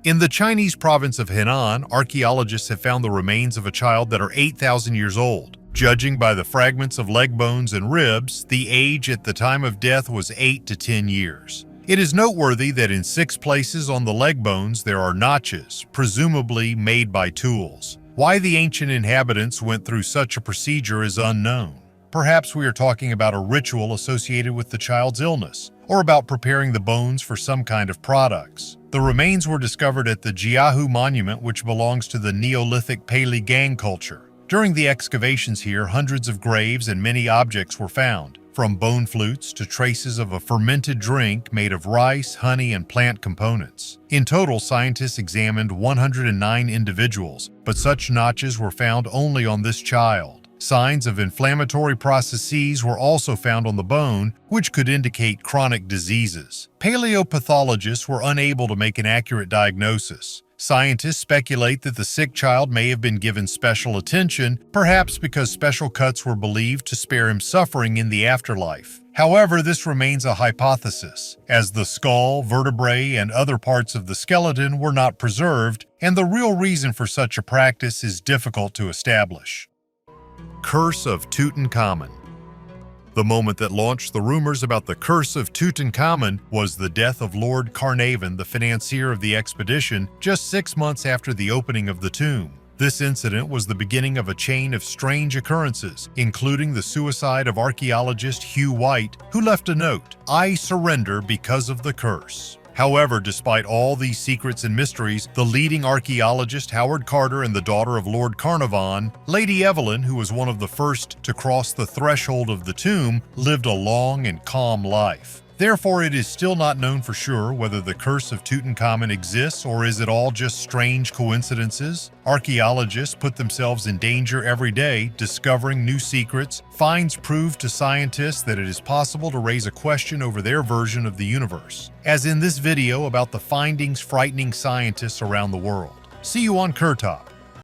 In the Chinese province of Henan, archaeologists have found the remains of a child that are 8,000 years old. Judging by the fragments of leg bones and ribs, the age at the time of death was 8 to 10 years. It is noteworthy that in 6 places on the leg bones there are notches, presumably made by tools. Why the ancient inhabitants went through such a procedure is unknown. Perhaps we are talking about a ritual associated with the child's illness, or about preparing the bones for some kind of products. The remains were discovered at the Jiahu Monument, which belongs to the Neolithic Pali Gang culture. During the excavations here, hundreds of graves and many objects were found, from bone flutes to traces of a fermented drink made of rice, honey, and plant components. In total, scientists examined 109 individuals, but such notches were found only on this child. Signs of inflammatory processes were also found on the bone, which could indicate chronic diseases. Paleopathologists were unable to make an accurate diagnosis. Scientists speculate that the sick child may have been given special attention, perhaps because special cuts were believed to spare him suffering in the afterlife. However, this remains a hypothesis, as the skull, vertebrae, and other parts of the skeleton were not preserved, and the real reason for such a practice is difficult to establish. Curse of Tutankhamun. The moment that launched the rumors about the Curse of Tutankhamun was the death of Lord Carnarvon, the financier of the expedition, just 6 months after the opening of the tomb. This incident was the beginning of a chain of strange occurrences, including the suicide of archaeologist Hugh White, who left a note, "I surrender because of the curse." However, despite all these secrets and mysteries, the leading archaeologist Howard Carter and the daughter of Lord Carnarvon, Lady Evelyn, who was one of the first to cross the threshold of the tomb, lived a long and calm life. Therefore, it is still not known for sure whether the Curse of Tutankhamun exists or is it all just strange coincidences. Archaeologists put themselves in danger every day, discovering new secrets. Finds prove to scientists that it is possible to raise a question over their version of the universe, as in this video about the findings frightening scientists around the world. See you on KirTop.